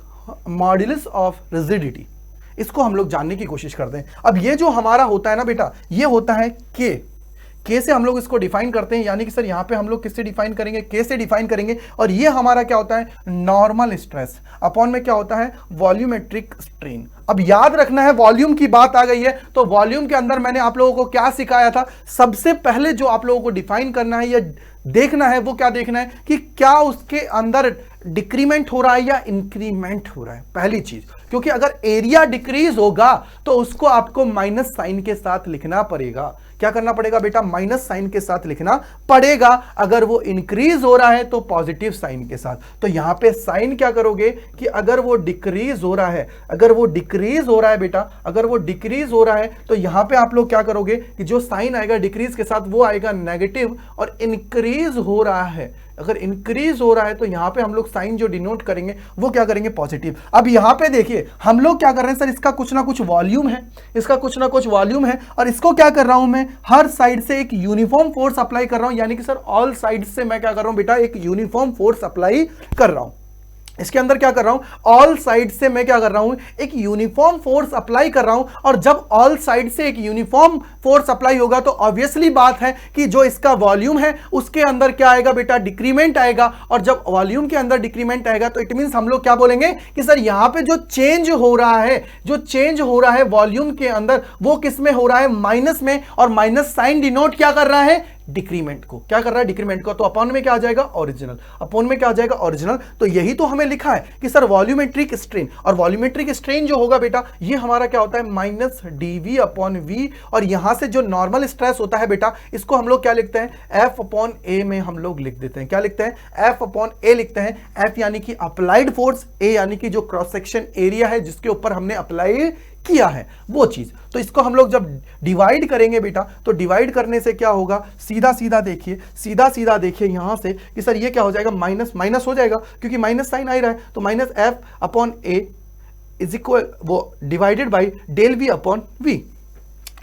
मॉड्यूलस ऑफ रिजिडिटी। इसको हम लोग जानने की कोशिश करते हैं। अब ये जो हमारा होता है ना बेटा, ये होता है के से हम लोग इसको डिफाइन करते हैं, यानी कि सर यहां पे हम लोग किससे डिफाइन करेंगे, के से डिफाइन करेंगे। और ये हमारा क्या होता है, नॉर्मल स्ट्रेस अपॉन में क्या होता है, वॉल्यूमेट्रिक स्ट्रेन। अब याद रखना है, वॉल्यूम की बात आ गई है तो वॉल्यूम के अंदर मैंने आप लोगों को क्या सिखाया था, सबसे पहले जो आप लोगों को डिफाइन करना है या देखना है वो क्या देखना है कि क्या उसके अंदर डिक्रीमेंट हो रहा है या इंक्रीमेंट हो रहा है, पहली चीज। क्योंकि अगर एरिया डिक्रीज होगा तो उसको आपको माइनस साइन के साथ लिखना पड़ेगा। क्या करना पड़ेगा बेटा, माइनस साइन के साथ लिखना पड़ेगा। अगर वो इंक्रीज हो रहा है तो पॉजिटिव साइन के साथ। तो यहां पे साइन क्या करोगे कि अगर वो डिक्रीज हो रहा है, अगर वो डिक्रीज हो रहा है बेटा, अगर वो डिक्रीज हो रहा है तो यहां पे आप लोग क्या करोगे कि जो साइन आएगा डिक्रीज के साथ वो आएगा नेगेटिव, और इंक्रीज हो रहा है अगर इंक्रीज हो रहा है तो यहां पे हम लोग साइन जो डिनोट करेंगे वो क्या करेंगे, पॉजिटिव। अब यहां पे देखिए हम लोग क्या कर रहे हैं सर, इसका कुछ ना कुछ वॉल्यूम है, इसका कुछ ना कुछ वॉल्यूम है, और इसको क्या कर रहा हूं मैं, हर साइड से एक यूनिफॉर्म फोर्स अप्लाई कर रहा हूं, यानी कि सर ऑल साइड से मैं क्या कर रहा हूं बेटा, एक यूनिफॉर्म फोर्स अप्लाई कर रहा हूं। इसके अंदर क्या कर रहा हूं, ऑल साइड से मैं क्या कर रहा हूं, एक यूनिफॉर्म फोर्स अप्लाई कर रहा हूं। और जब ऑल साइड से एक यूनिफॉर्म फोर्स अप्लाई होगा तो ऑब्वियसली बात है कि जो इसका वॉल्यूम है उसके अंदर क्या आएगा बेटा, डिक्रीमेंट आएगा। और जब वॉल्यूम के अंदर डिक्रीमेंट आएगा तो इट मींस हम लोग क्या बोलेंगे कि सर यहां पे जो चेंज हो रहा है, जो चेंज हो रहा है वॉल्यूम के अंदर, वो किस में हो रहा है, माइनस में। और माइनस साइन डिनोट क्या कर रहा है, डिक्रीमेंट को। क्या कर रहा है, डिक्रीमेंट को। तो अपॉन में क्या आ जाएगा, ओरिजिनल। अपॉन में क्या आ जाएगा, ओरिजिनल। तो यही तो हमें लिखा है कि सर वॉल्यूमेट्रिक स्ट्रेन, और वॉल्यूमेट्रिक स्ट्रेन जो होगा बेटा ये हमारा क्या होता है, माइनस डीवी अपॉन वी। और यहां से जो नॉर्मल स्ट्रेस होता है बेटा, इसको हम लोग क्या लिखते हैं, एफ अपॉन ए में हम लोग लिख देते हैं। क्या लिखते हैं, एफ अपॉन ए लिखते हैं। एफ यानी कि अप्लाइड फोर्स, ए यानी कि जो क्रॉस सेक्शन एरिया है जिसके ऊपर हमने अप्लाई किया है वो चीज। तो इसको हम लोग जब डिवाइड करेंगे बेटा, तो डिवाइड करने से क्या होगा, सीधा सीधा देखिए, सीधा सीधा देखिए यहां से कि सर ये क्या हो जाएगा, माइनस माइनस हो जाएगा क्योंकि माइनस साइन आ रहा है। तो minus F upon A is equal वो divided by del V upon V.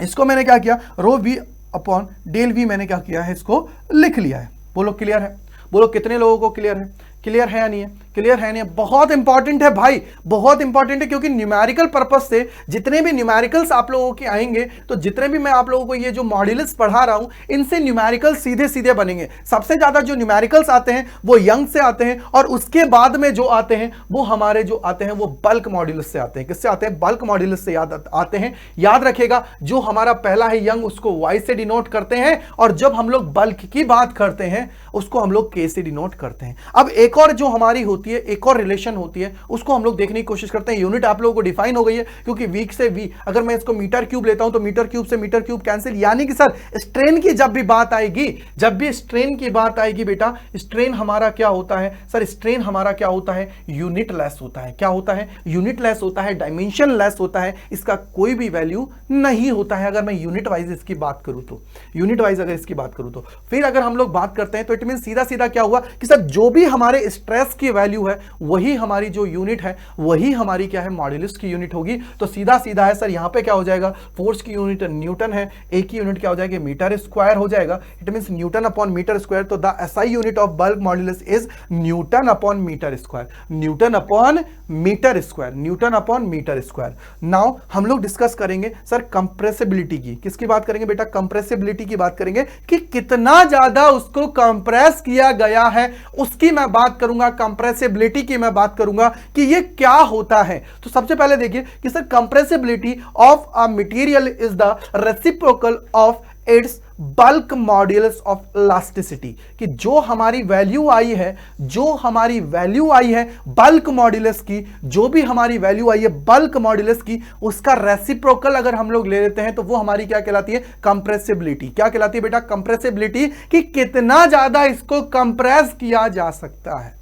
इसको मैंने क्या किया, rho V upon del V मैंने क्या किया है, इसको लिख लिया है। बोलो क्लियर है, बोलो कितने लोगों को क्लियर है, क्लियर है या नहीं है, क्लियर है नहीं है। बहुत इंपॉर्टेंट है भाई, बहुत इंपॉर्टेंट है, क्योंकि न्यूमेरिकल पर्पस से जितने भी न्यूमेरिकल्स आप लोगों के आएंगे, तो जितने भी मैं आप लोगों को ये जो मॉड्यूल्स पढ़ा रहा हूं, इनसे न्यूमेरिकल सीधे सीधे बनेंगे। सबसे ज्यादा जो न्यूमेरिकल्स आते हैं वो यंग से आते हैं, और उसके बाद में जो आते हैं वो हमारे जो आते हैं वो बल्क मॉड्यूल्स से आते हैं। किससे आते हैं, बल्क मॉड्यूल्स से आते हैं। याद रखेगा, जो हमारा पहला है यंग, उसको वाई से डिनोट करते हैं, और जब हम लोग बल्क की बात करते हैं उसको हम लोग के से डिनोट करते हैं। अब एक और जो हमारी होती है, एक और रिलेशन होती है, उसको हम लोग देखने की कोशिश करते हैं। यूनिट आप लोगों को डिफाइन हो गई है, क्योंकि वीक से वी, अगर मैं इसको मीटर क्यूब लेता हूं तो मीटर क्यूब से मीटर क्यूब कैंसिल। यानी कि सर स्ट्रेन की जब भी बात आएगी, जब भी स्ट्रेन की बात आएगी बेटा, स्ट्रेन हमारा क्या होता है सर, स्ट्रेन हमारा क्या होता है, यूनिट लेस होता है। क्या होता है, यूनिट लेस होता है, डायमेंशन लेस होता है, इसका कोई भी वैल्यू नहीं होता है। अगर मैं यूनिट वाइज इसकी बात करूं तो, यूनिट वाइज अगर इसकी बात करूं तो, फिर अगर हम लोग बात करते हैं तो इट मीन सीधा सीधा क्या हुआ कि सर जो भी हमारे स्ट्रेस की वैल्यू है वही हमारी जो यूनिट है वही हमारी क्या है, मॉड्यूलस की यूनिट होगी। तो सीधा सीधा है सर, यहां पे क्या हो जाएगा, फोर्स की यूनिट न्यूटन है, ए की यूनिट क्या हो जाएगी, मीटर स्क्वायर हो जाएगा। It means newton upon metre square. तो the SI unit of bulk modulus is newton upon metre square, newton upon metre square, newton upon metre square. Now हम लोग डिस्कस करेंगे सर कंप्रेसिबिलिटी की। किसकी बात करेंगे बेटा, कंप्रेसिबिलिटी की बात करेंगे कि कितना ज्यादा उसको कंप्रेस किया गया है, उसकी मैं बात करूंगा। कंप्रेसिबिलिटी की मैं बात करूंगा कि ये क्या होता है। तो सबसे पहले देखिए कि sir compressibility of a material is the reciprocal of its bulk modulus of elasticity. कि जो हमारी वैल्यू आई है, जो हमारी वैल्यू आई है बल्क मॉड्यूलस की, जो भी हमारी वैल्यू आई है बल्क मॉड्यूलस की, उसका रेसिप्रोकल अगर हम लोग ले लेते हैं तो वो हमारी क्या कहलाती है, कंप्रेसिबिलिटी। क्या कहलाती है बेटा, कंप्रेसिबिलिटी। कि कितना ज्यादा इसको कंप्रेस किया जा सकता है,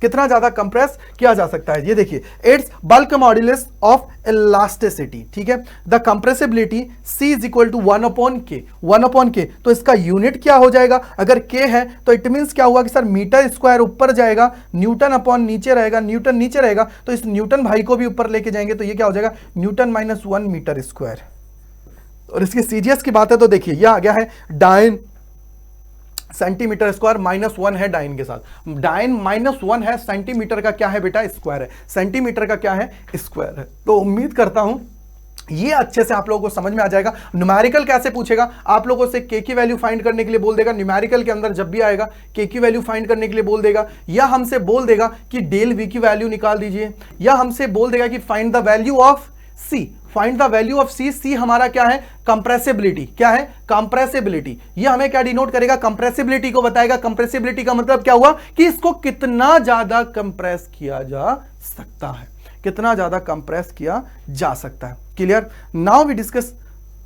कितना ज्यादा कंप्रेस किया जा सकता है। ये देखिए, it's bulk modulus of elasticity. ठीक है, the compressibility C is equal to 1 upon K, 1 upon के। तो इसका यूनिट क्या हो जाएगा, अगर K है तो इट मींस क्या हुआ कि सर मीटर स्क्वायर ऊपर जाएगा, न्यूटन अपॉन नीचे रहेगा, न्यूटन नीचे रहेगा, तो इस न्यूटन भाई को भी ऊपर लेके जाएंगे तो ये क्या हो जाएगा, न्यूटन माइनस 1 मीटर स्क्वायर। और इसकी सीजीएस की बात है तो देखिए यह आ गया है डाइन सेंटीमीटर स्क्वायर, -1 है डाइन के साथ। डाइन -1 है, सेंटीमीटर का क्या है बेटा, स्क्वायर है। सेंटीमीटर का क्या है, स्क्वायर है। तो उम्मीद करता हूं ये अच्छे से आप लोगों को समझ में आ जाएगा। न्यूमेरिकल कैसे पूछेगा, आप लोगों से के की वैल्यू फाइंड करने के लिए बोल देगा। न्यूमेरिकल के अंदर जब भी आएगा के की वैल्यू फाइंड करने के लिए बोल देगा, या हमसे बोल देगा कि डेल वी की वैल्यू निकाल दीजिए, या हमसे बोल देगा कि find the value of C, find the value of C. C हमारा क्या है, कंप्रेसिबिलिटी। क्या है, कंप्रेसिबिलिटी। ये हमें क्या डिनोट करेगा, कंप्रेसिबिलिटी को बताएगा। कंप्रेसिबिलिटी का मतलब क्या हुआ कि इसको कितना ज्यादा कंप्रेस किया जा सकता है, कितना ज्यादा कंप्रेस किया जा सकता है। Clear. Now we discuss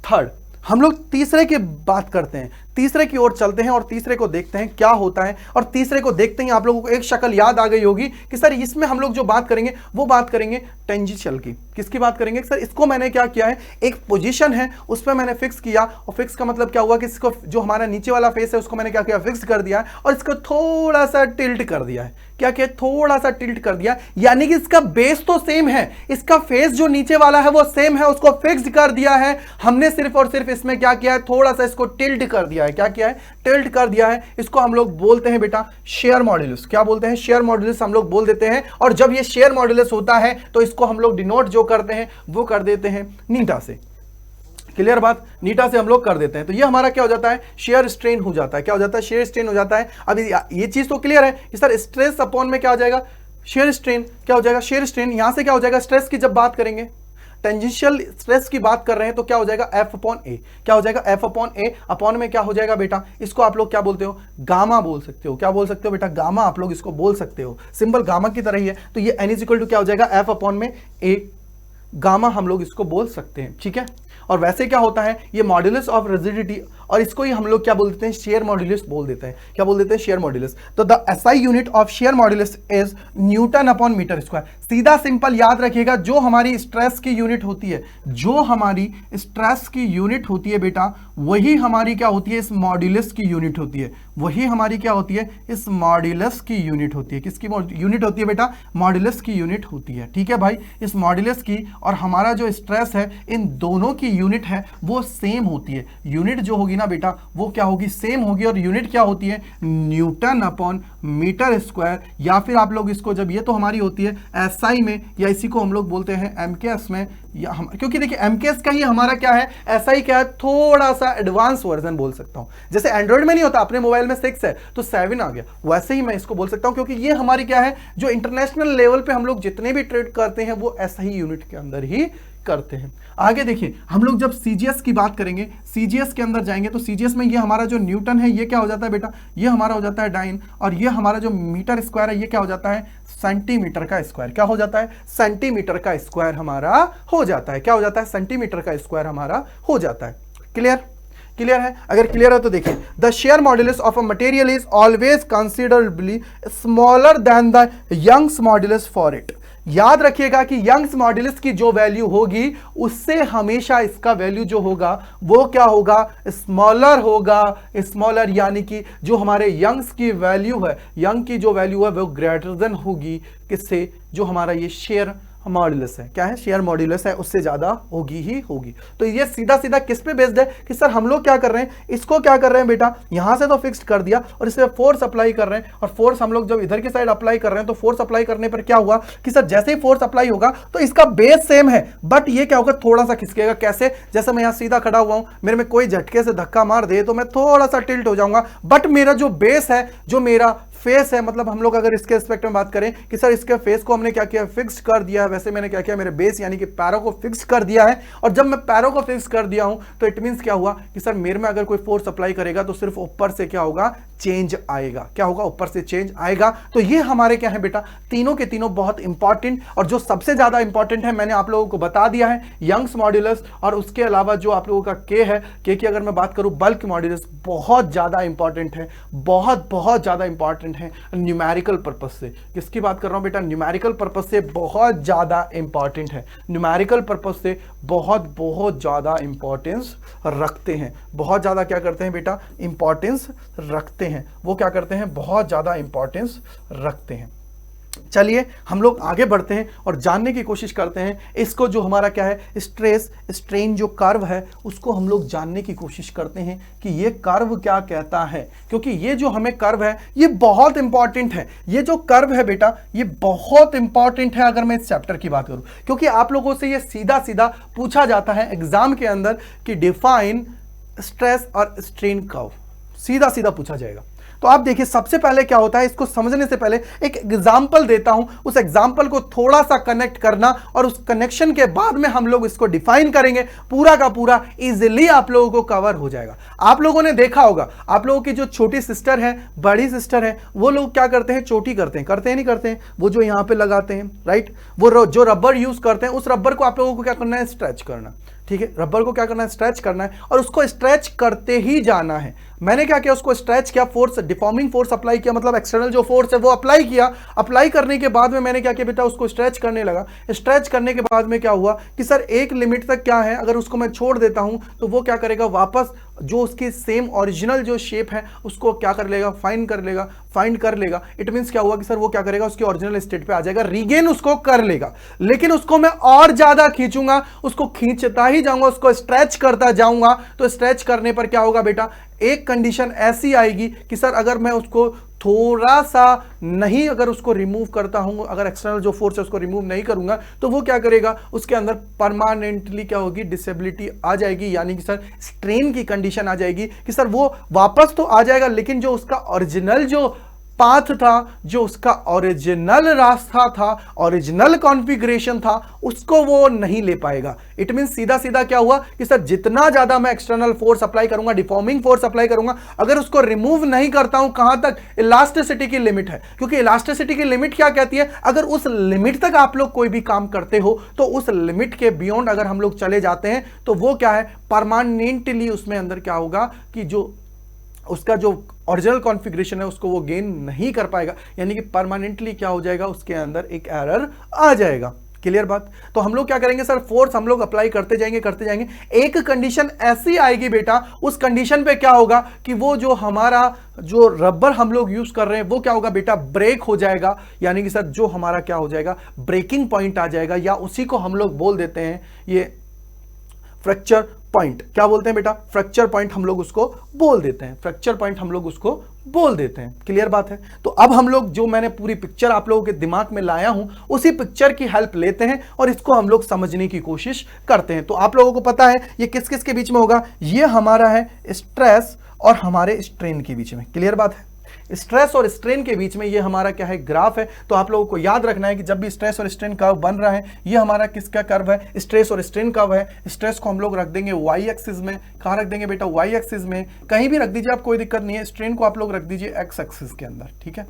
third. हम लोग तीसरे की बात करते हैं। तीसरे की ओर चलते हैं और तीसरे को देखते हैं क्या होता है। और तीसरे को देखते ही आप लोगों को एक शक्ल याद आ गई होगी कि सर इसमें हम लोग जो बात करेंगे वो बात करेंगे टेंजेंशियल की। किसकी बात करेंगे सर? इसको मैंने क्या किया है, एक पोजीशन है उस पर मैंने फिक्स किया, और फिक्स का मतलब क्या हुआ कि इसको जो हमारा नीचे वाला फेस है उसको मैंने क्या किया, फिक्स कर दिया है और इसको थोड़ा सा टिल्ट कर दिया है। क्या किया? थोड़ा सा टिल्ट कर दिया, यानी कि इसका बेस तो सेम है, इसका फेस जो नीचे वाला है वो सेम है, उसको फिक्स कर दिया है हमने। सिर्फ और सिर्फ इसमें क्या किया है, थोड़ा सा इसको टिल्ट कर दिया है। क्या किया है? टिल्ट कर दिया है। इसको हम लोग बोलते हैं बेटा शेयर मॉड्यूलस। क्या बोलते हैं? शेयर मॉड्यूलस हम लोग बोल देते हैं। और जब ये शेयर मॉड्यूलस होता है तो इसको हम लोग डिनोट जो करते हैं वो कर देते हैं नीटा से। क्लियर बात? नीटा से हम लोग कर देते हैं। तो ये हमारा क्या हो जाता है, शेयर स्ट्रेन हो जाता है। क्या हो जाता है? शेयर स्ट्रेन हो जाता है। अब ये चीज तो क्लियर है कि सर स्ट्रेस अपॉन में क्या हो जाएगा, शेयर स्ट्रेन। क्या हो जाएगा? Shear strain. यहां से क्या हो जाएगा, स्ट्रेस की जब बात करेंगे, टेंजेंशियल स्ट्रेस की बात कर रहे हैं तो क्या हो जाएगा, एफ अपॉन ए। क्या हो जाएगा? एफ अपॉन ए। अपॉन में क्या हो जाएगा बेटा, इसको आप लोग क्या बोलते हो, गामा बोल सकते हो। क्या बोल सकते हो बेटा? गामा आप लोग इसको बोल सकते हो। सिंबल गामा की तरह ही है। तो ये एन इज इक्वल टू क्या हो जाएगा, एफ अपॉन में ए गामा हम लोग इसको बोल सकते हैं। ठीक है। और वैसे क्या होता है, ये मॉड्यूलस ऑफ रिजिडिटी, और इसको ही हम लोग क्या बोल देते हैं, शेयर मॉड्यूलस बोल देते हैं। क्या बोल देते हैं? Shear modulus. तो the SI unit of shear modulus is newton upon metre square. सीधा सिंपल याद रखिएगा, जो हमारी स्ट्रेस की यूनिट होती है, जो हमारी स्ट्रेस की यूनिट होती है बेटा, वही हमारी क्या होती है, इस मॉड्यूलस की यूनिट होती है। वही हमारी क्या होती है, इस मॉड्यूलस की यूनिट होती है। किसकी यूनिट होती है बेटा? मॉड्यूलस की यूनिट होती है। ठीक है भाई, इस मॉड्यूलस की और हमारा जो स्ट्रेस है, इन दोनों की यूनिट है वो सेम होती है। यूनिट जो होगी ना बेटा वो क्या होगी, सेम होगी। और यूनिट क्या होती है, न्यूटन अपॉन मीटर स्क्वायर। या फिर आप लोग इसको, जब ये तो हमारी होती है एसआई में, या इसी को हम लोग बोलते हैं एमकेएस में, या हम, क्योंकि देखिए एमकेएस का ही हमारा क्या है, एसआई क्या है, थोड़ा सा एडवांस वर्जन बोल सकता हूं। जैसे एंड्रॉइड में नहीं होता, अपने मोबाइल में 6 है तो 7 आ गया, वैसे ही मैं इसको बोल सकता हूं। क्योंकि ये हमारी क्या है, जो इंटरनेशनल लेवल पे हम लोग जितने भी ट्रेड करते हैं वो एसआई यूनिट के अंदर ही करते हैं। आगे देखिए, हम लोग जब सीजीएस की बात करेंगे, सीजीएस के अंदर जाएंगे तो सीजीएस में ये हमारा जो न्यूटन है ये क्या हो जाता है बेटा, ये हमारा हो जाता है डाइन, और ये हमारा जो मीटर स्क्वायर है ये क्या हो जाता है, सेंटीमीटर का स्क्वायर। क्या हो जाता है? सेंटीमीटर का स्क्वायर हमारा हो जाता है। क्या हो जाता है? सेंटीमीटर का स्क्वायर हमारा हो जाता है। क्लियर? क्लियर है? अगर क्लियर है तो देखिए, the shear modulus of a material is always considerably smaller than the Young's modulus for it. याद रखिएगा कि यंग्स मॉड्यूलस की जो वैल्यू होगी उससे हमेशा इसका वैल्यू जो होगा वो क्या होगा, स्मॉलर होगा। स्मॉलर यानी कि जो हमारे यंग्स की वैल्यू है, यंग की जो वैल्यू है वो ग्रेटर देन होगी किससे, जो हमारा ये शेयर मॉड्यूलस है। क्या है? शेयर मॉड्यूलस है, उससे ज्यादा होगी ही होगी। तो ये सीधा सीधा किस पे बेस्ड है कि सर हम लोग क्या कर रहे हैं, इसको क्या कर रहे हैं बेटा, यहां से तो फिक्स्ड कर दिया और इसे फोर्स अप्लाई कर रहे हैं। और फोर्स हम लोग जब इधर की साइड अप्लाई कर रहे हैं तो फोर्स अप्लाई करने पर क्या हुआ कि सर जैसे ही फोर्स अप्लाई होगा तो इसका बेस सेम है, बट ये क्या होगा, थोड़ा सा खिसकेगा। कैसे? जैसे मैं यहां सीधा खड़ा हुआ हूं, मेरे में कोई झटके से धक्का मार दे तो मैं थोड़ा सा टिल्ट हो जाऊंगा, बट मेरा जो बेस है, जो मेरा फेस है, मतलब हम लोग अगर इसके रिस्पेक्ट में बात करें कि सर इसके फेस को हमने क्या किया, फिक्स कर दिया है, वैसे मैंने क्या किया, मेरे बेस यानी कि पैरों को फिक्स कर दिया है। और जब मैं पैरों को फिक्स कर दिया हूं तो इट मींस क्या हुआ कि सर मेरे में अगर कोई फोर्स अप्लाई करेगा तो सिर्फ ऊपर से क्या होगा, चेंज आएगा। क्या होगा? ऊपर से चेंज आएगा। तो ये हमारे क्या है बेटा, तीनों के तीनों बहुत इंपॉर्टेंट, और जो सबसे ज्यादा इंपॉर्टेंट है मैंने आप लोगों को बता दिया है, यंग्स मॉड्यूलस। और उसके अलावा जो आप लोगों का के है, के की अगर मैं बात करूं, बल्क मॉड्यूलस बहुत ज्यादा इंपॉर्टेंट है, बहुत बहुत ज्यादा इंपॉर्टेंट है न्यूमेरिकल पर्पस से। किसकी बात कर रहा हूं बेटा? न्यूमेरिकल पर्पस से बहुत ज्यादा इंपॉर्टेंट है। न्यूमेरिकल पर्पस से बहुत बहुत ज्यादा इंपॉर्टेंस रखते हैं। बहुत ज्यादा क्या करते हैं बेटा, इंपॉर्टेंस रखते हैं। वो क्या करते हैं, बहुत ज्यादा इंपॉर्टेंस रखते हैं। चलिए हम लोग आगे बढ़ते हैं और जानने की कोशिश करते हैं इसको, जो हमारा क्या है, स्ट्रेस स्ट्रेन जो कर्व है उसको हम लोग जानने की कोशिश करते हैं कि ये कर्व क्या कहता है। क्योंकि ये जो हमें कर्व है ये बहुत इंपॉर्टेंट है। ये जो कर्व है बेटा ये बहुत इंपॉर्टेंट है अगर मैं इस चैप्टर की बात करूं, क्योंकि आप लोगों से ये सीधा सीधा पूछा जाता है एग्जाम के अंदर कि डिफाइन स्ट्रेस और स्ट्रेन कर्व, सीधा सीधा पूछा जाएगा। तो आप देखिए, सबसे पहले क्या होता है, इसको समझने से पहले एक एग्जाम्पल देता हूं, उस एग्जाम्पल को थोड़ा सा कनेक्ट करना, और उस कनेक्शन के बाद में हम लोग इसको डिफाइन करेंगे। पूरा का पूरा इजीली आप लोगों को कवर हो जाएगा। आप लोगों ने देखा होगा, आप लोगों की जो छोटी सिस्टर है, बड़ी सिस्टर है, वो लोग क्या करते हैं, चोटी करते हैं नहीं करते हैं, वो जो यहां पे लगाते हैं, राइट, वो जो रबर यूज करते हैं, उस रबर को आप लोगों को क्या करना है, स्ट्रेच करना। ठीक है, रबर को क्या करना है, स्ट्रेच करना है, और उसको स्ट्रेच करते ही जाना है। मैंने क्या किया, उसको स्ट्रेच किया, फोर्स, डिफॉर्मिंग फोर्स अप्लाई किया, मतलब एक्सटर्नल जो फोर्स है वो अप्लाई किया। अप्लाई करने के बाद में मैंने क्या किया बेटा, उसको स्ट्रेच करने लगा। स्ट्रेच करने के बाद में क्या हुआ कि सर एक लिमिट तक क्या है, अगर उसको मैं छोड़ देता हूं तो वो क्या करेगा, वापस जो उसकी सेम ओरिजिनल जो शेप है उसको क्या कर लेगा, फाइंड कर लेगा। इट मींस क्या हुआ कि सर वो क्या करेगा, उसकी ओरिजिनल स्टेट पे आ जाएगा, रीगेन उसको कर लेगा। लेकिन उसको मैं और ज्यादा खींचूंगा, उसको खींचता ही जाऊंगा, उसको स्ट्रेच करता जाऊंगा, तो स्ट्रेच करने पर क्या होगा बेटा, एक कंडीशन ऐसी आएगी कि सर अगर मैं उसको थोड़ा सा नहीं, अगर उसको रिमूव करता हूं, अगर एक्सटर्नल जो फोर्स है उसको रिमूव नहीं करूंगा, तो वो क्या करेगा, उसके अंदर परमानेंटली क्या होगी, डिसेबिलिटी आ जाएगी। यानी कि सर स्ट्रेन की कंडीशन आ जाएगी कि सर वो वापस तो आ जाएगा, लेकिन जो उसका ओरिजिनल जो पाथ था, जो उसका ओरिजिनल रास्ता था, ओरिजिनल कॉन्फ़िगरेशन था, उसको वो नहीं ले पाएगा। इट मीन सीधा सीधा क्या हुआ कि सर जितना ज्यादा मैं एक्सटर्नल फोर्स अप्लाई करूंगा, डिफॉर्मिंग फोर्स अप्लाई करूंगा, अगर उसको रिमूव नहीं करता हूं, कहां तक, इलास्टिसिटी की लिमिट है। क्योंकि इलास्टिसिटी की लिमिट क्या कहती है, अगर उस लिमिट तक आप लोग कोई भी काम करते हो तो उस लिमिट के बियॉन्ड अगर हम लोग चले जाते हैं तो वो क्या है, परमानेंटली उसमें अंदर क्या होगा कि जो उसका जो ओरिजिनल कॉन्फ़िगरेशन है उसको वो गेन नहीं कर पाएगा। यानी कि परमानेंटली क्या हो जाएगा, उसके अंदर एक एरर आ जाएगा। क्लियर बात। तो हम लोग क्या करेंगे सर, फोर्स हम लोग अप्लाई करते जाएंगे। एक कंडीशन ऐसी आएगी बेटा, उस कंडीशन पे क्या होगा कि वो जो हमारा जो रबर हम लोग यूज कर रहे हैं वो क्या होगा बेटा, ब्रेक हो जाएगा। यानी कि सर जो हमारा क्या हो जाएगा, ब्रेकिंग पॉइंट आ जाएगा, या उसी को हम लोग बोल देते हैं ये फ्रैक्चर पॉइंट। क्या बोलते हैं बेटा, फ्रैक्चर पॉइंट हम लोग उसको बोल देते हैं, फ्रैक्चर पॉइंट हम लोग उसको बोल देते हैं। क्लियर बात है। तो अब हम लोग जो मैंने पूरी पिक्चर आप लोगों के दिमाग में लाया हूं, उसी पिक्चर की हेल्प लेते हैं और इसको हम लोग समझने की कोशिश करते हैं। तो आप लोगों को पता है ये किस किस के बीच में होगा, ये हमारा है स्ट्रेस और हमारे स्ट्रेन के बीच में। क्लियर बात है। स्ट्रेस और स्ट्रेन के बीच में ये हमारा क्या है, ग्राफ है। तो आप लोगों को याद रखना है कि जब भी स्ट्रेस और स्ट्रेन कर्व बन रहा है, ये हमारा किसका कर्व है, स्ट्रेस और स्ट्रेन कर्व है। स्ट्रेस को हम लोग रख देंगे वाई एक्सिस में। कहां रख देंगे बेटा, वाई एक्सिस में, कहीं भी रख दीजिए आप, कोई दिक्कत नहीं है। स्ट्रेन को आप लोग रख दीजिए एक्स एक्सिस के अंदर। ठीक है।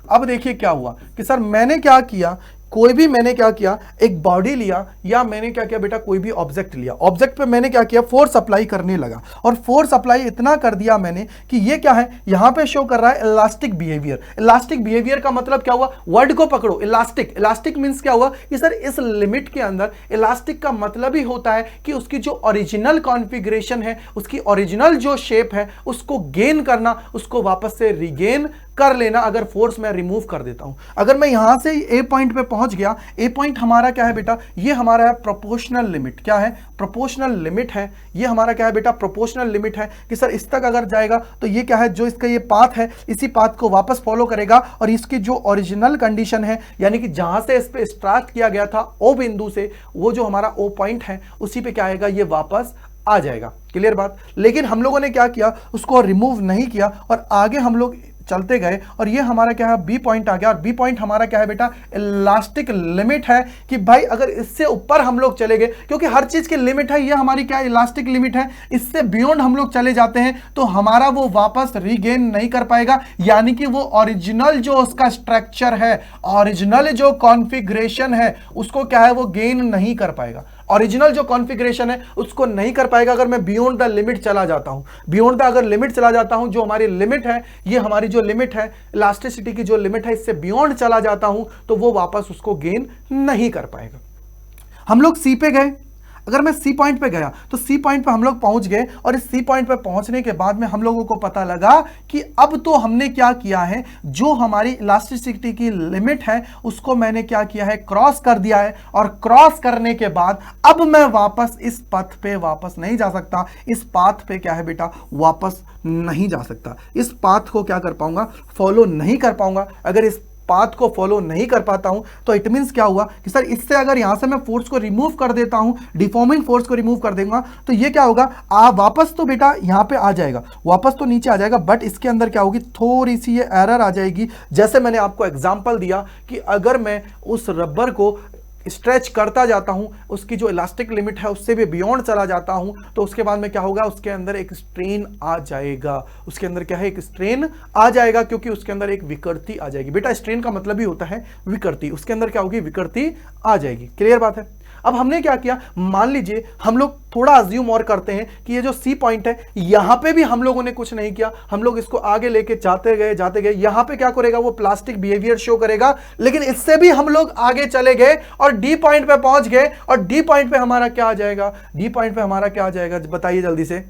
अब देखिए क्या हुआ कि सर मैंने क्या किया, मैंने क्या किया, एक बॉडी लिया, या मैंने क्या किया बेटा, कोई भी ऑब्जेक्ट लिया, ऑब्जेक्ट पे मैंने क्या किया, फोर्स अप्लाई करने लगा। और फोर्स अप्लाई इतना कर दिया मैंने कि ये क्या है, यहां पे शो कर रहा है इलास्टिक बिहेवियर। इलास्टिक बिहेवियर का मतलब क्या हुआ, वर्ड को पकड़ो, इलास्टिक। इलास्टिक मींस क्या हुआ कि सर इस लिमिट के अंदर, इलास्टिक का मतलब ही होता है कि उसकी जो ओरिजिनल कॉन्फ़िगरेशन है, उसकी ओरिजिनल जो शेप है, उसको गेन करना, उसको वापस से रिगेन कर लेना। अगर फोर्स मैं रिमूव कर देता हूं, अगर मैं यहां से ए पॉइंट पे पहुंच गया, ए पॉइंट हमारा क्या है बेटा, ये हमारा है प्रोपोर्शनल लिमिट। क्या है, प्रोपोर्शनल लिमिट है। ये हमारा क्या है बेटा, प्रोपोर्शनल लिमिट है कि सर इस तक अगर जाएगा तो ये क्या है, जो इसका ये पाथ है, इसी पाथ को वापस फॉलो करेगा और इसकी जो ओरिजिनल कंडीशन है, यानी कि जहां से इस पे स्टार्ट किया गया था ओ बिंदु से, वो जो हमारा ओ पॉइंट है उसी पे क्या आएगा, ये वापस आ जाएगा। क्लियर बात। लेकिन हम लोगों ने क्या किया, उसको रिमूव नहीं किया और आगे हम लोग चलते गए, और ये हमारा क्या है, बी पॉइंट आ गया। और बी पॉइंट हमारा क्या है बेटा, इलास्टिक लिमिट है कि भाई अगर इससे ऊपर हम लोग चले गए, क्योंकि हर चीज की लिमिट है, ये हमारी क्या है, इलास्टिक लिमिट है। इससे बियॉन्ड हम लोग चले जाते हैं तो हमारा वो वापस रीगेन नहीं कर पाएगा। यानी कि वो ओरिजिनल जो उसका स्ट्रक्चर है, ओरिजिनल जो कॉन्फ़िगरेशन है, उसको क्या है, वो गेन नहीं कर पाएगा। ओरिजिनल जो कॉन्फ़िगरेशन है उसको नहीं कर पाएगा अगर मैं बियॉन्ड द लिमिट चला जाता हूं। बियॉन्ड द अगर लिमिट चला जाता हूं, जो हमारी लिमिट है, ये हमारी जो लिमिट है, इलास्टिसिटी की जो लिमिट है, इससे बियॉन्ड चला जाता हूं तो वो वापस उसको गेन नहीं कर पाएगा। हम लोग सी पे गए, अगर मैं सी पॉइंट पे गया तो सी पॉइंट पे हम लोग पहुंच गए, और इस सी पॉइंट पे पहुंचने के बाद में हम लोगों को पता लगा कि अब तो हमने क्या किया है, जो हमारी इलास्टिसिटी की लिमिट है उसको मैंने क्या किया है, क्रॉस कर दिया है। और क्रॉस करने के बाद अब मैं वापस इस पथ पे वापस नहीं जा सकता, इस पाथ पे क्या है बेटा, वापस नहीं जा सकता। इस पाथ को क्या कर पाऊंगा, फॉलो नहीं कर पाऊंगा। अगर इस पाथ को फॉलो नहीं कर पाता हूं तो इट मींस क्या हुआ कि सर इससे अगर यहां से मैं फोर्स को रिमूव कर देता हूं, डिफॉर्मिंग फोर्स को रिमूव कर दूंगा, तो ये क्या होगा, वापस तो बेटा यहां पे आ जाएगा, वापस तो नीचे आ जाएगा, बट इसके अंदर क्या होगी, थोड़ी सी ये एरर आ जाएगी। जैसे मैंने आपको एग्जांपल दिया कि अगर मैं उस रबर को स्ट्रेच करता जाता हूं, उसकी जो इलास्टिक लिमिट है उससे भी बियॉन्ड चला जाता हूं, तो उसके बाद में क्या होगा, उसके अंदर एक स्ट्रेन आ जाएगा। उसके अंदर क्या है, एक स्ट्रेन आ जाएगा, क्योंकि उसके अंदर एक विकृति आ जाएगी। बेटा स्ट्रेन का मतलब ही होता है विकृति, उसके अंदर क्या होगी, विकृति आ जाएगी। क्लियर बात है। अब हमने क्या किया, मान लीजिए हम लोग थोड़ा अज्यूम और करते हैं कि ये जो सी पॉइंट है यहां पे भी हम लोगों ने कुछ नहीं किया, हम लोग इसको आगे लेके जाते गए, यहां पे क्या करेगा, वो प्लास्टिक बिहेवियर शो करेगा, लेकिन इससे भी हम लोग आगे चले गए और डी पॉइंट पे पहुंच गए, और डी पॉइंट पे हमारा क्या आ जाएगा, डी पॉइंट पे हमारा क्या आ जाएगा, बताइए जल्दी से,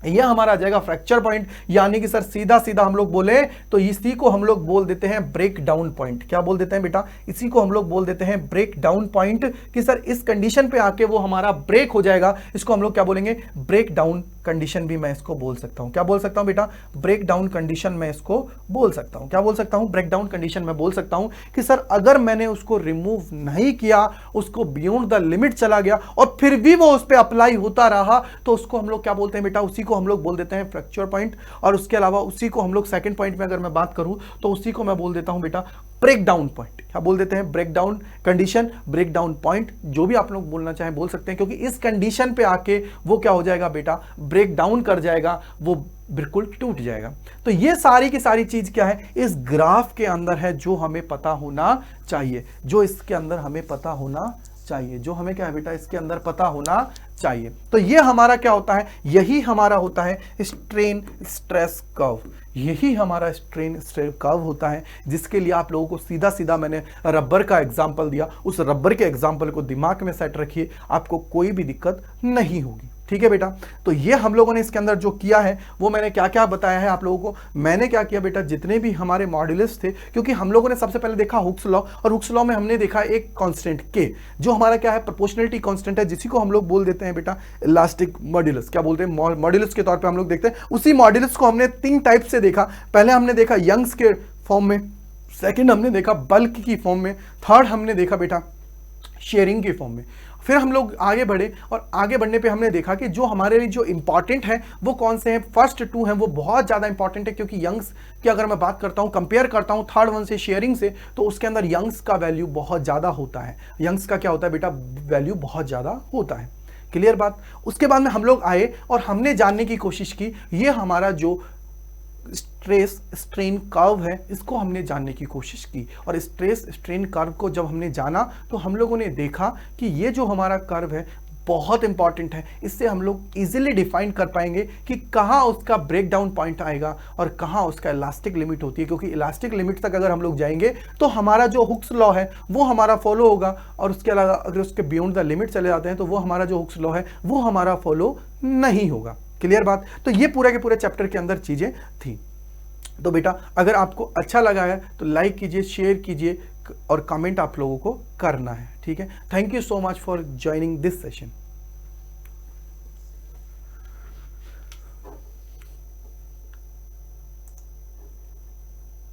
यह हमारा आ जाएगा फ्रैक्चर पॉइंट। यानी कि सर सीधा सीधा हम लोग बोले तो इसी को हम लोग बोल देते हैं ब्रेक डाउन पॉइंट। क्या बोल देते हैं बेटा, इसी को हम लोग बोल देते हैं ब्रेक डाउन पॉइंट, कि सर इस कंडीशन पे आके वो हमारा ब्रेक हो जाएगा, इसको हम लोग क्या बोलेंगे, ब्रेक डाउन कंडीशन भी मैं इसको बोल सकता हूं। क्या बोल सकता हूं बेटा, ब्रेक डाउन कंडीशन मैं इसको बोल सकता हूं। क्या बोल सकता हूं, ब्रेक डाउन कंडीशन मैं बोल सकता हूं कि सर अगर मैंने उसको रिमूव नहीं किया, उसको बियॉन्ड द लिमिट चला गया और फिर भी वो उस पर अप्लाई होता रहा, तो उसको हम लोग क्या बोलते हैं बेटा, उसी को हम लोग बोल देते हैं फ्रैक्चर पॉइंट। और उसके अलावा उसी को हम लोग सेकंड पॉइंट में अगर मैं बात करूं तो उसी को मैं बोल देता हूं बेटा ब्रेक डाउन पॉइंट। क्या बोल देते हैं, break down condition, break down point, जो भी आप लोग बोलना चाहें बोल सकते हैं, क्योंकि इस कंडीशन पे आके वो क्या हो जाएगा बेटा, ब्रेक डाउन कर जाएगा, वो बिल्कुल टूट जाएगा। तो ये सारी की सारी चीज क्या है, इस ग्राफ के अंदर है, जो हमें पता होना चाहिए, जो इसके अंदर हमें पता होना चाहिए, जो हमें क्या है बेटा, इसके अंदर पता होना चाहिए। तो ये हमारा क्या होता है, यही हमारा होता है स्ट्रेन स्ट्रेस कर्व, यही हमारा स्ट्रेन स्ट्रेस कर्व होता है, जिसके लिए आप लोगों को सीधा सीधा मैंने रबर का एग्जांपल दिया, उस रबर के एग्जांपल को दिमाग में सेट रखिए, आपको कोई भी दिक्कत नहीं होगी। ठीक है बेटा, तो ये हम लोगों ने इसके अंदर जो किया है वो मैंने क्या क्या बताया है आप लोगों को। मैंने क्या किया बेटा, जितने भी हमारे मॉड्यूलस थे, क्योंकि हम लोगों ने सबसे पहले देखा हुक्स लॉ, और हुक्स लॉ में हमने देखा एक कांस्टेंट के, जो हमारा क्या है, प्रोपोर्शनलिटी कांस्टेंट है, जिसी को हम लोग बोल देते हैं बेटा इलास्टिक मॉड्यूलस। क्या बोलते हैं, मॉड्यूलस के तौर पर हम लोग देखते हैं। उसी मॉड्यूलस को हमने 3 टाइप से देखा। पहले हमने देखा यंग्स के फॉर्म में, सेकेंड हमने देखा बल्क की फॉर्म में, थर्ड हमने देखा बेटा शेयरिंग की फॉर्म में। फिर हम लोग आगे बढ़े, और आगे बढ़ने पे हमने देखा कि जो हमारे लिए जो इंपॉर्टेंट है वो कौन से हैं। फर्स्ट 2 हैं वो बहुत ज़्यादा इंपॉर्टेंट है, क्योंकि यंग्स की अगर मैं बात करता हूँ, कंपेयर करता हूँ थर्ड वन से, शेयरिंग से, तो उसके अंदर यंग्स का वैल्यू बहुत ज़्यादा होता है। यंग्स का क्या होता है बेटा, वैल्यू बहुत ज़्यादा होता है। क्लियर बात। उसके बाद में हम लोग आए और हमने जानने की कोशिश की, ये हमारा जो स्ट्रेस स्ट्रेन कर्व है, इसको हमने जानने की कोशिश की, और स्ट्रेस स्ट्रेन कर्व को जब हमने जाना तो हम लोगों ने देखा कि ये जो हमारा कर्व है बहुत इंपॉर्टेंट है। इससे हम लोग इजीली डिफाइन कर पाएंगे कि कहाँ उसका ब्रेक डाउन पॉइंट आएगा और कहाँ उसका इलास्टिक लिमिट होती है, क्योंकि इलास्टिक लिमिट तक अगर हम लोग जाएंगे तो हमारा जो हुक्स लॉ है वो हमारा फॉलो होगा, और उसके अलावा अगर उसके बियॉन्ड द लिमिट चले जाते हैं तो वो हमारा जो हुक्स लॉ है वो हमारा फॉलो नहीं होगा। क्लियर बात। तो ये पूरे के पूरे चैप्टर के अंदर चीजें थी। तो बेटा अगर आपको अच्छा लगा है तो लाइक कीजिए, शेयर कीजिए, और कमेंट आप लोगों को करना है। ठीक है, thank you so much for joining this session.